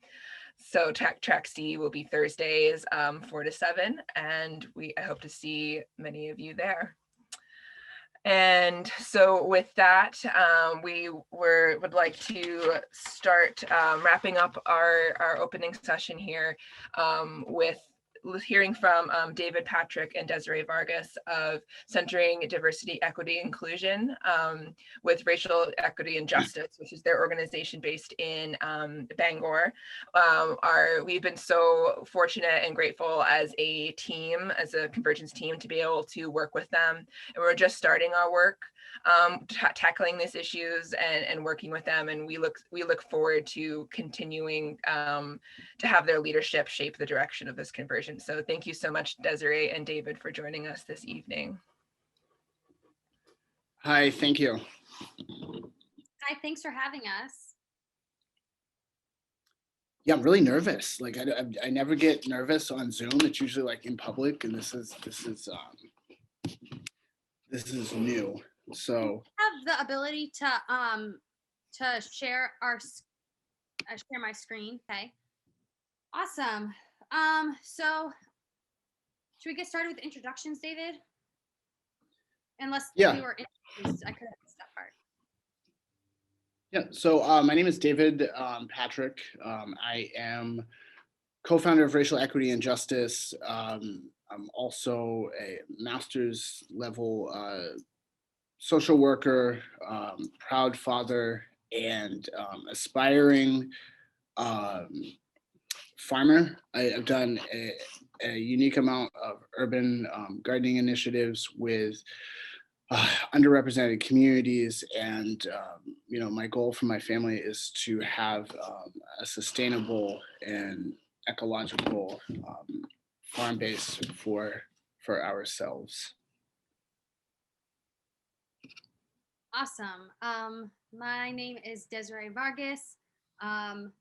Speaker 9: So track C will be Thursdays 4 to 7, and I hope to see many of you there. And so with that, we would like to start wrapping up our opening session here with hearing from David Patrick and Desiree Vargas of Centering Diversity, Equity, Inclusion with Racial Equity and Justice, which is their organization based in Bangor. We've been so fortunate and grateful as a team, as a Convergence team, to be able to work with them. And we're just starting our work tackling these issues and working with them, and we look forward to continuing to have their leadership shape the direction of this conversion. So thank you so much, Desiree and David, for joining us this evening.
Speaker 10: Hi, thank you.
Speaker 11: Hi, thanks for having us.
Speaker 10: Yeah, I'm really nervous. Like I never get nervous on Zoom. It's usually like in public, and this is new. So
Speaker 11: I have the ability to share share my screen. Okay, awesome. So should we get started with introductions, David? Unless
Speaker 10: yeah.
Speaker 11: you were introduced, I could have missed that part.
Speaker 10: Yeah, so my name is David Patrick. I am co-founder of Racial Equity and Justice. I'm also a master's level social worker, proud father, and aspiring farmer. I've done a unique amount of urban gardening initiatives with underrepresented communities, and my goal for my family is to have a sustainable and ecological farm base for ourselves.
Speaker 11: Awesome. My name is Desiree Vargas, and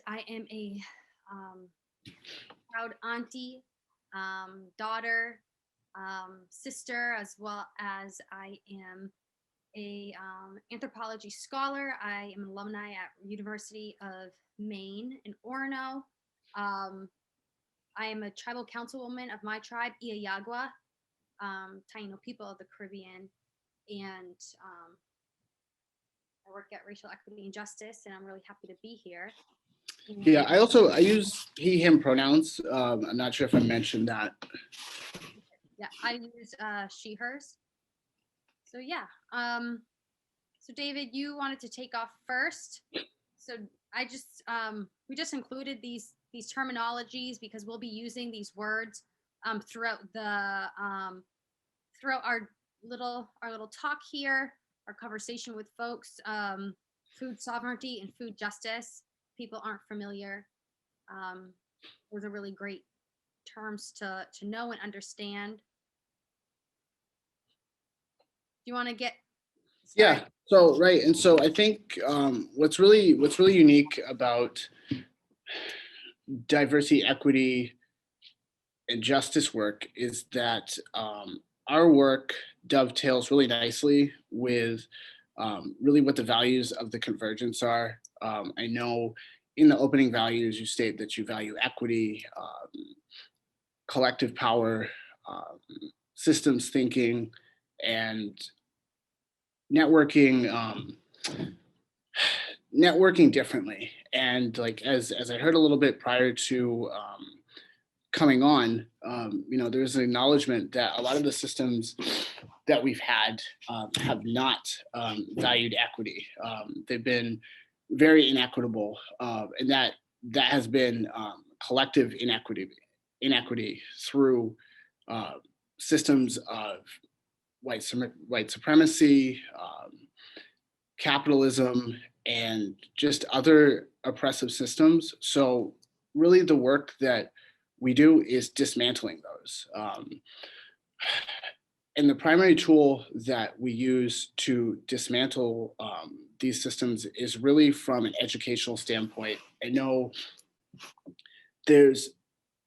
Speaker 11: I am a proud auntie, daughter, sister, as well as I am a anthropology scholar. I am an alumni at University of Maine in Orono. I am a tribal councilwoman of my tribe, Iayagua, Taino people of the Caribbean, and I work at Racial Equity and Justice, and I'm really happy to be here.
Speaker 10: Yeah, I use he, him pronouns. I'm not sure if I mentioned that.
Speaker 11: Yeah, I use she, hers. So yeah. So David, you wanted to take off first. So I just we just included these terminologies because we'll be using these words throughout the throughout our little talk here, our conversation with folks. Food sovereignty and food justice. People aren't familiar. Those are really great terms to know and understand. Do you want to get started?
Speaker 10: Yeah. So right, and so I think what's really unique about diversity, equity, and justice work is that our work dovetails really nicely with really what the values of the Convergence are. I know in the opening values you state that you value equity, collective power, systems thinking, and networking differently. And like as I heard a little bit prior to coming on, there's an acknowledgement that a lot of the systems that we've had have not valued equity. They've been very inequitable, and that has been collective inequity through systems of white supremacy, capitalism, and just other oppressive systems. So really the work that we do is dismantling those. And the primary tool that we use to dismantle these systems is really from an educational standpoint. I know there's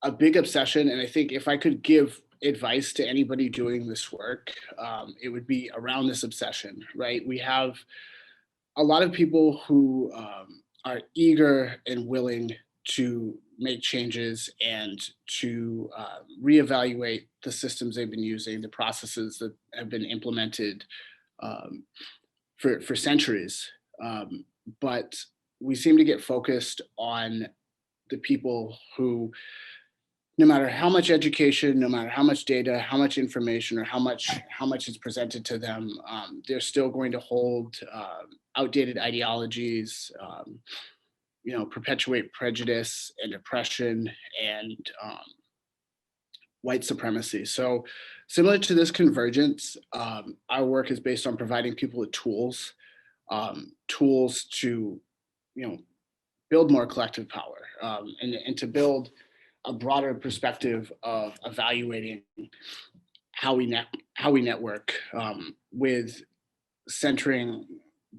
Speaker 10: a big obsession, and I think if I could give advice to anybody doing this work, it would be around this obsession, right? We have a lot of people who are eager and willing to make changes and to reevaluate the systems they've been using, the processes that have been implemented for centuries. But we seem to get focused on the people who, no matter how much education, no matter how much data, how much information, or how much is presented to them, they're still going to hold outdated ideologies, perpetuate prejudice and oppression and white supremacy. So similar to this Convergence, our work is based on providing people with tools to, build more collective power and to build a broader perspective of evaluating how we network with centering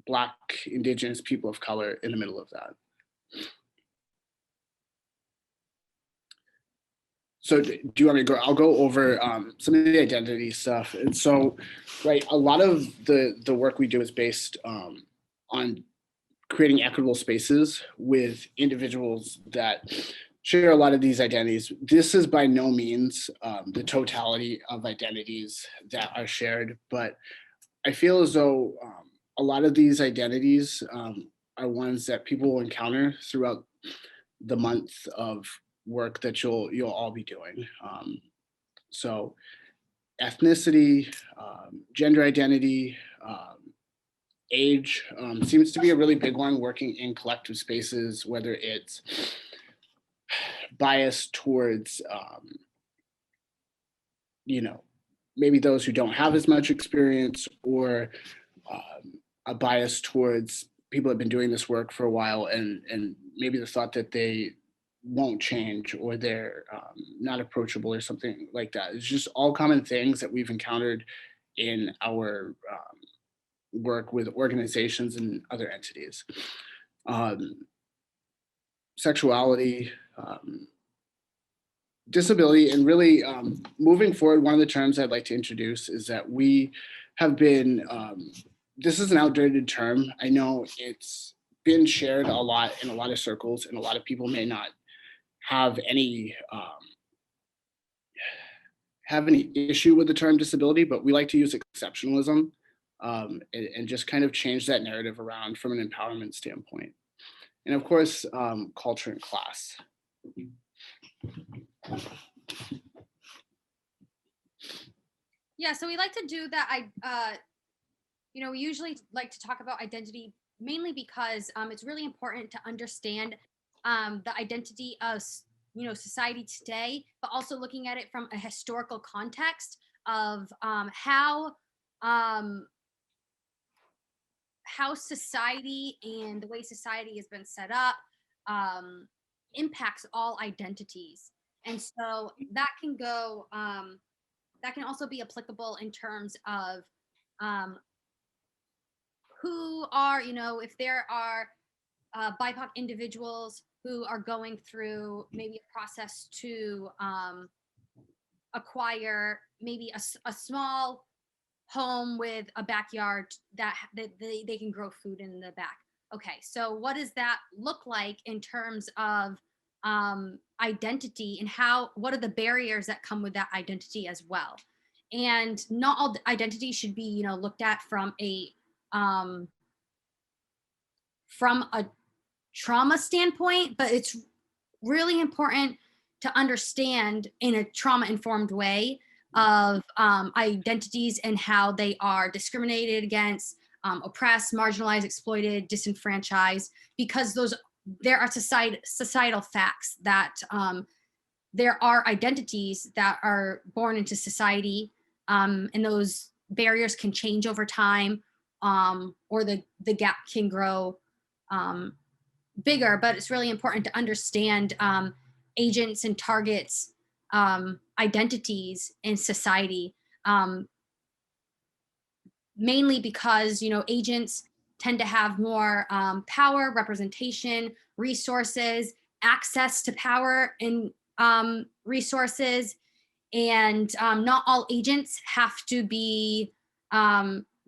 Speaker 10: Black, Indigenous, people of color in the middle of that. So do you want me to go? I'll go over some of the identity stuff. And so, right, a lot of the work we do is based on creating equitable spaces with individuals that share a lot of these identities. This is by no means the totality of identities that are shared, but I feel as though a lot of these identities are ones that people will encounter throughout the month of work that you'll all be doing. So ethnicity, gender identity, age seems to be a really big one working in collective spaces, whether it's bias towards, maybe those who don't have as much experience, or a bias towards people that have been doing this work for a while and maybe the thought that they won't change or they're not approachable or something like that. It's just all common things that we've encountered in our work with organizations and other entities. Sexuality, disability, and really moving forward, one of the terms I'd like to introduce is that we have been, this is an outdated term. I know it's been shared a lot in a lot of circles, and a lot of people may not have any issue with the term disability, but we like to use exceptionalism and just kind of change that narrative around from an empowerment standpoint. And of course, culture and class.
Speaker 11: Yeah, so we like to do that. We usually like to talk about identity mainly because it's really important to understand the identity of society today, but also looking at it from a historical context of how society and the way society has been set up impacts all identities. And so that can go, that can also be applicable in terms of who are, if there are BIPOC individuals who are going through maybe a process to acquire maybe a small home with a backyard that they can grow food in the back. Okay, so what does that look like in terms of identity, and what are the barriers that come with that identity as well? And not all identity should be looked at from a trauma standpoint, but it's really important to understand in a trauma-informed way of identities and how they are discriminated against, oppressed, marginalized, exploited, disenfranchised, because there are societal facts that there are identities that are born into society, and those barriers can change over time, or the gap can grow bigger. But it's really important to understand agents and targets identities in society, mainly because agents tend to have more power, representation, resources, access to power and resources, and not all agents have to be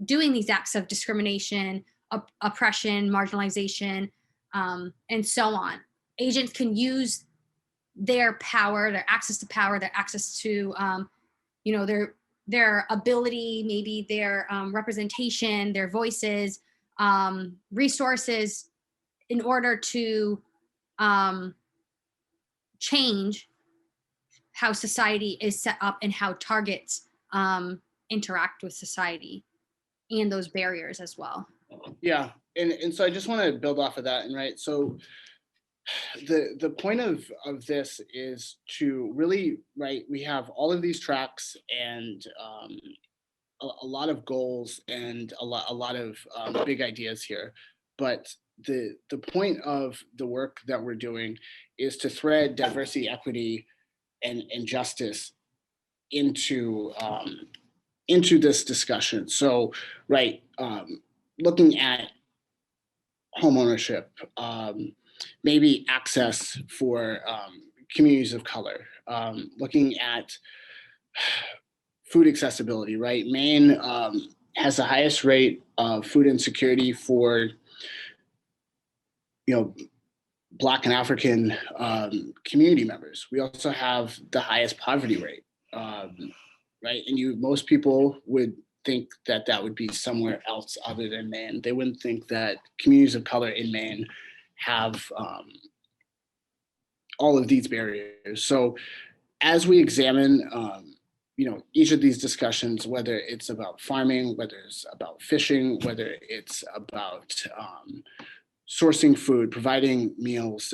Speaker 11: doing these acts of discrimination, oppression, marginalization, and so on. Agents can use their power, their access to power, their access to, their ability, maybe their representation, their voices, resources, in order to change how society is set up and how targets interact with society and those barriers as well.
Speaker 10: Yeah, and so I just want to build off of that, and right, so the point of this is to really, right, we have all of these tracks and a lot of goals and a lot of big ideas here, but the point of the work that we're doing is to thread diversity, equity, and justice into this discussion. So, right, looking at homeownership, maybe access for communities of color, looking at food accessibility, right? Maine has the highest rate of food insecurity for, Black and African community members. We also have the highest poverty rate, right? And most people would think that would be somewhere else other than Maine. They wouldn't think that communities of color in Maine have all of these barriers. So as we examine, each of these discussions, whether it's about farming, whether it's about fishing, whether it's about sourcing food, providing meals,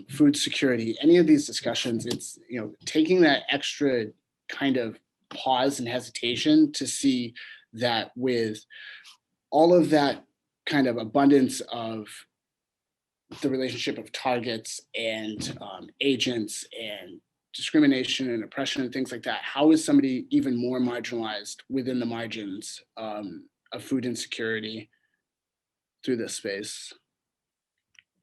Speaker 10: food security, any of these discussions, it's, taking that extra kind of pause and hesitation to see that with all of that kind of abundance of the relationship of targets and agents and discrimination and oppression and things like that, how is somebody even more marginalized within the margins food insecurity through this space.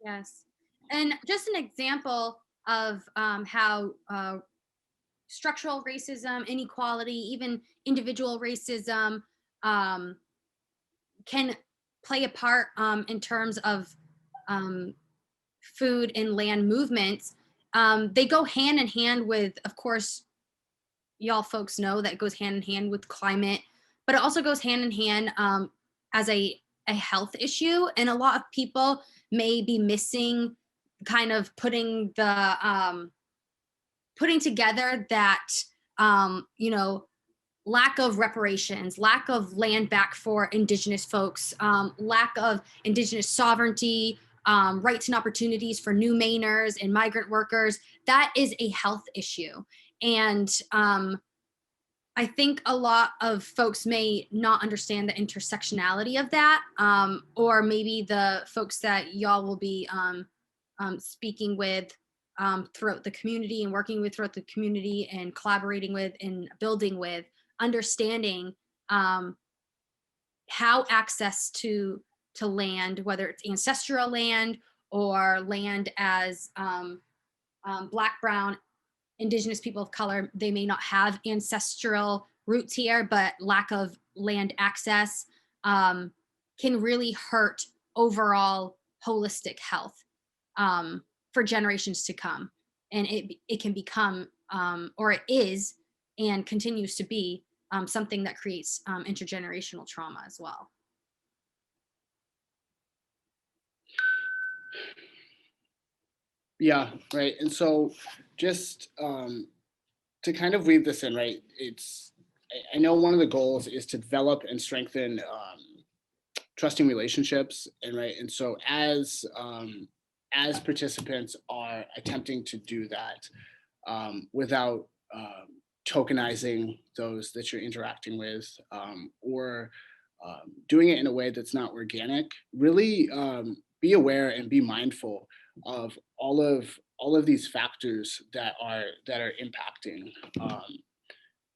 Speaker 11: Yes. And just an example of how structural racism, inequality, even individual racism can play a part in terms of food and land movements. They go hand in hand with, of course, y'all folks know that goes hand in hand with climate, but it also goes hand in hand as a health issue. And a lot of people may be missing kind of putting together that, you know, lack of reparations, lack of land back for Indigenous folks, lack of Indigenous sovereignty, rights and opportunities for new Mainers and migrant workers. That is a health issue. And I think a lot of folks may not understand the intersectionality of that, or maybe the folks that y'all will be speaking with throughout the community and working with throughout the community and collaborating with and building with, understanding how access to land, whether it's ancestral land or land as Black, Brown, Indigenous people of color, they may not have ancestral roots here, but lack of land access can really hurt overall holistic health for generations to come. And it can become, or it is, and continues to be something that creates intergenerational trauma as well.
Speaker 10: Yeah, right. And so just to kind of weave this in, right, I know one of the goals is to develop and strengthen trusting relationships, and right. And so as participants are attempting to do that without tokenizing those that you're interacting with, or doing it in a way that's not organic, really be aware and be mindful of all of these factors that are impacting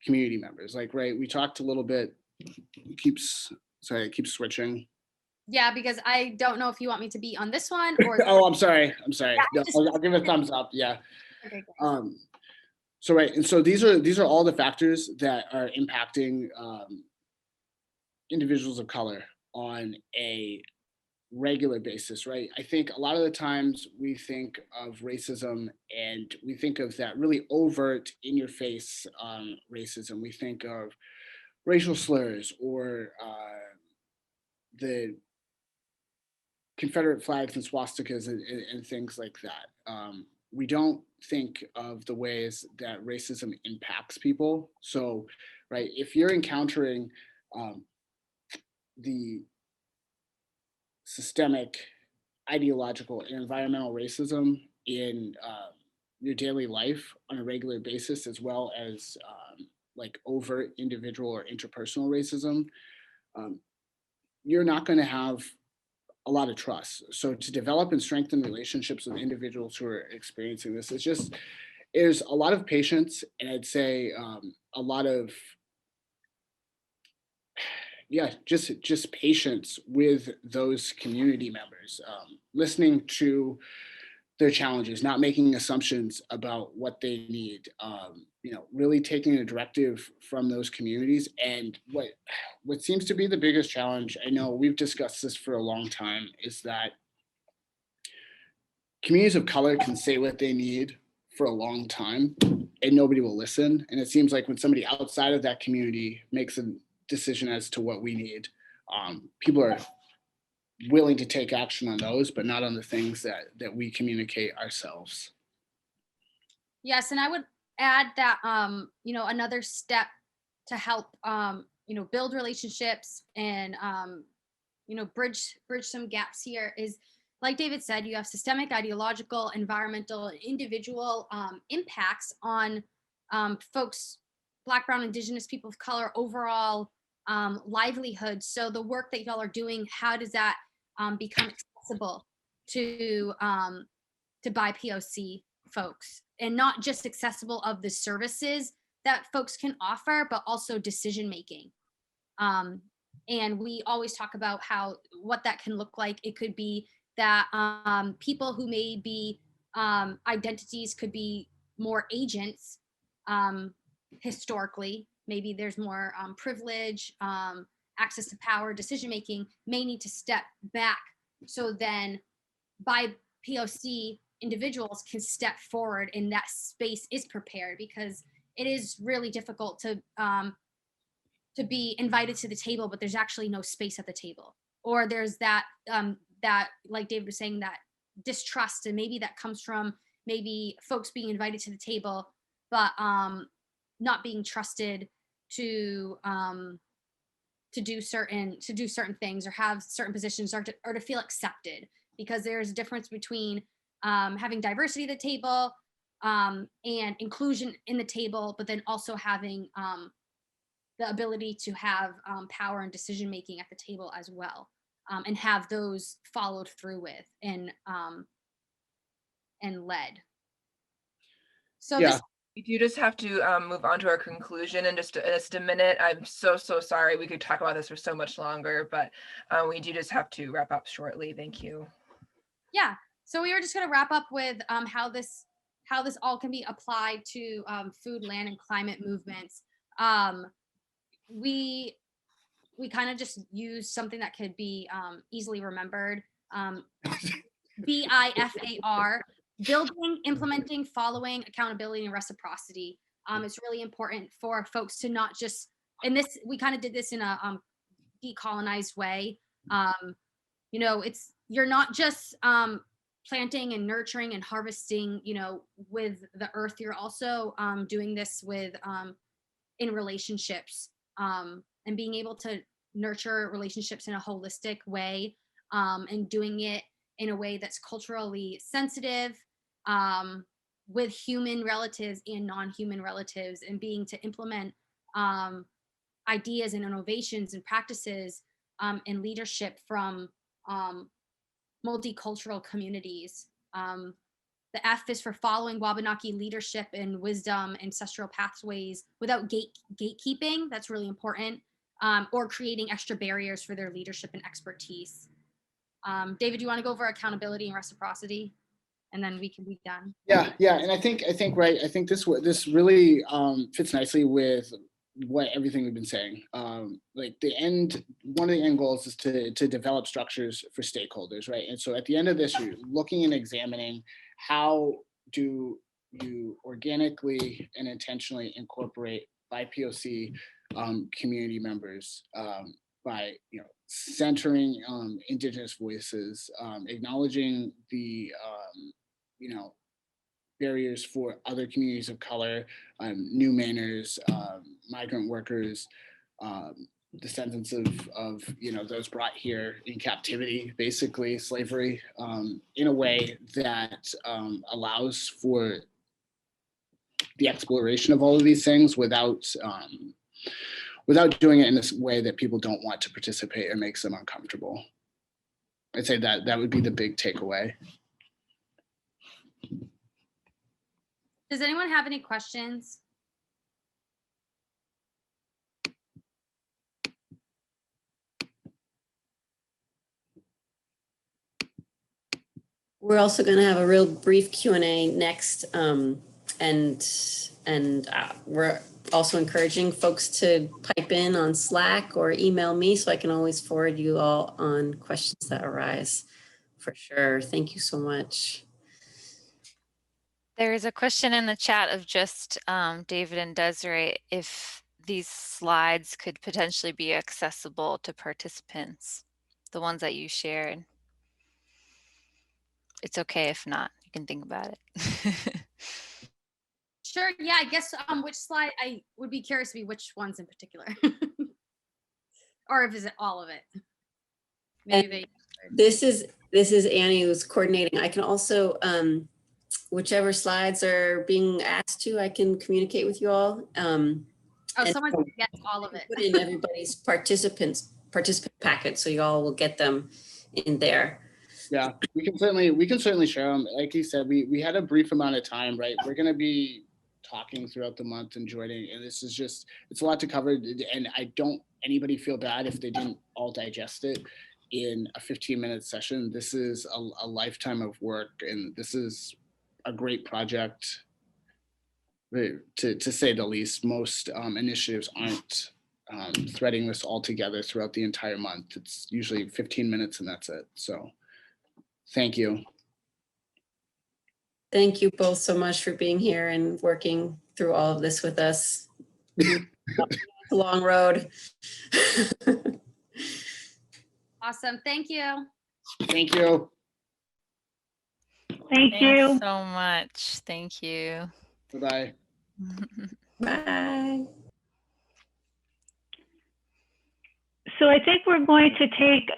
Speaker 10: community members. Like, right, we talked a little bit, it keeps switching.
Speaker 11: Yeah, because I don't know if you want me to be on this one or
Speaker 10: oh, I'm sorry.
Speaker 11: Yeah,
Speaker 10: No, I'll give a thumbs up. Yeah.
Speaker 11: Okay, great.
Speaker 10: So right, and so these are all the factors that are impacting individuals of color on a regular basis, right? I think a lot of the times we think of racism and we think of that really overt, in your face racism. We think of racial slurs or the Confederate flags and swastikas and things like that. We don't think of the ways that racism impacts people. So, right, if you're encountering the systemic, ideological, and environmental racism in your daily life on a regular basis, as well as like overt individual or interpersonal racism, you're not going to have a lot of trust. So to develop and strengthen relationships with individuals who are experiencing this, there's a lot of patience, and I'd say a lot of just patience with those community members, listening to their challenges, not making assumptions about what they need, really taking a directive from those communities. And what seems to be the biggest challenge, I know we've discussed this for a long time, is that communities of color can say what they need for a long time and nobody will listen. And it seems like when somebody outside of that community makes a decision as to what we need, people are willing to take action on those, but not on the things that we communicate ourselves.
Speaker 11: Yes, and I would add that another step to help build relationships and bridge some gaps here is, like David said, you have systemic, ideological, environmental, and individual impacts on folks, Black, Brown, Indigenous people of color, overall livelihood. So the work that y'all are doing, how does that become accessible to BIPOC folks, and not just accessible of the services that folks can offer, but also decision making. And we always talk about what that can look like. It could be that people who may be identities could be more agents historically. Maybe there's more privilege, access to power, decision making, may need to step back. So then by POC, individuals can step forward and that space is prepared, because it is really difficult to be invited to the table, but there's actually no space at the table. Or there's that, like David was saying, that distrust, and maybe that comes from maybe folks being invited to the table, but not being trusted to do certain things, or have certain positions, or to feel accepted, because there's a difference between having diversity at the table and inclusion in the table, but then also having the ability to have power and decision making at the table as well, and have those followed through with and led. So
Speaker 10: Yeah.
Speaker 11: this,
Speaker 9: We do just have to move on to our conclusion in just a minute. I'm so sorry. We could talk about this for so much longer, but we do just have to wrap up shortly. Thank you.
Speaker 11: yeah. So we were just going to wrap up with how this all can be applied to food, land, and climate movements. We kind of just use something that could be easily remembered. BIFAR, building, implementing, following, accountability, and reciprocity. It's really important for folks to not just, and this, we kind of did this in a decolonized way. You know, you're not just planting and nurturing and harvesting, you know, with the earth. You're also doing this with in relationships, and being able to nurture relationships in a holistic way, and doing it in a way that's culturally sensitive, with human relatives and non-human relatives, and being to implement ideas and innovations and practices and leadership from multicultural communities. The F is for following Wabanaki leadership and wisdom, ancestral pathways without gatekeeping. That's really important. Or creating extra barriers for their leadership and expertise. David, do you want to go over accountability and reciprocity? And then we can be done.
Speaker 10: Yeah, and I think right. I think this really fits nicely with everything we've been saying. Like one of the end goals is to develop structures for stakeholders, right? And so at the end of this, you're looking and examining how do you organically and intentionally incorporate by POC community members, by centering Indigenous voices, acknowledging the barriers for other communities of color, new Mainers, migrant workers, descendants of those brought here in captivity, basically slavery, in a way that allows for the exploration of all of these things without doing it in this way that people don't want to participate or makes them uncomfortable. I'd say that would be the big takeaway.
Speaker 11: Does anyone have any questions?
Speaker 4: We're also going to have a real brief Q&A next, and we're also encouraging folks to pipe in on Slack or email me, so I can always forward you all on questions that arise, for sure. Thank you so much.
Speaker 2: There is a question in the chat of just David and Desiree, if these slides could potentially be accessible to participants, the ones that you shared. It's okay if not, you can think about it.
Speaker 11: Sure, yeah, I guess which slide, I would be curious to be which ones in particular. Or if is it all of it? Maybe
Speaker 4: This is Annie who's coordinating. I can also, whichever slides are being asked to, I can communicate with you all.
Speaker 11: someone gets all of it.
Speaker 4: Put in everybody's participant packet, so you all will get them in there.
Speaker 10: Yeah, we can certainly share them. Like you said, we had a brief amount of time, right? We're going to be talking throughout the month and joining. And this is just, it's a lot to cover. And I don't anybody feel bad if they didn't all digest it in a 15-minute session. This is a lifetime of work, and this is a great project, to say the least. Most initiatives aren't threading this all together throughout the entire month. It's usually 15 minutes and that's it. So thank you.
Speaker 4: Thank you both so much for being here and working through all of this with us. It's a long road.
Speaker 11: Awesome. Thank you.
Speaker 10: Thank you.
Speaker 12: Thank
Speaker 2: Thanks
Speaker 12: you.
Speaker 2: so much. Thank you.
Speaker 10: Bye-bye.
Speaker 4: Bye.
Speaker 12: So I think we're going to take,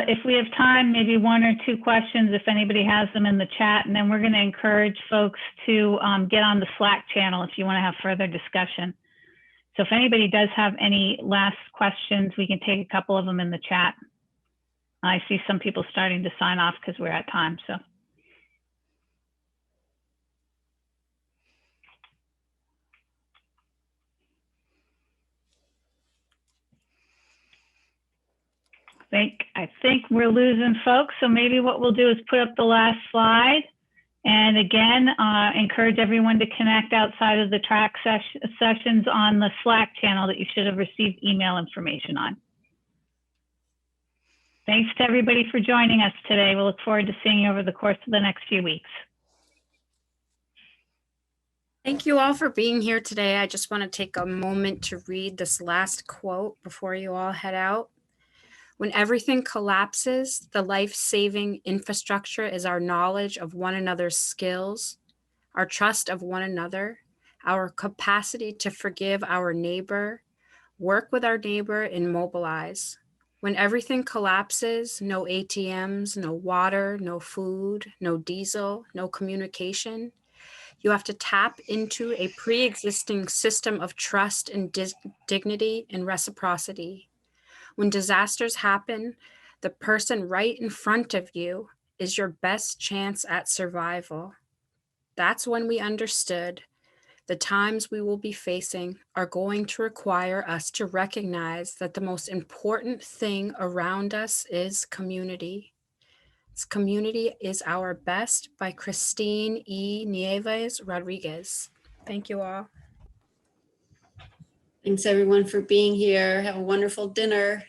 Speaker 12: if we have time, maybe 1 or 2 questions, if anybody has them in the chat, and then we're going to encourage folks to get on the Slack channel if you want to have further discussion. So if anybody does have any last questions, we can take a couple of them in the chat. I see some people starting to sign off because we're at time, so. I think we're losing folks. So maybe what we'll do is put up the last slide. And again, encourage everyone to connect outside of the track sessions on the Slack channel that you should have received email information on. Thanks to everybody for joining us today. We'll look forward to seeing you over the course of the next few weeks.
Speaker 1: Thank you all for being here today. I just want to take a moment to read this last quote before you all head out. When everything collapses, the life-saving infrastructure is our knowledge of one another's skills, our trust of one another, our capacity to forgive our neighbor, work with our neighbor, and mobilize. When everything collapses, no ATMs, no water, no food, no diesel, no communication, you have to tap into a pre-existing system of trust and dignity and reciprocity. When disasters happen, the person right in front of you is your best chance at survival. That's when we understood the times we will be facing are going to require us to recognize that the most important thing around us is community. This community is our best by Christine E. Nieves Rodriguez. Thank you all.
Speaker 4: Thanks everyone for being here. Have a wonderful dinner.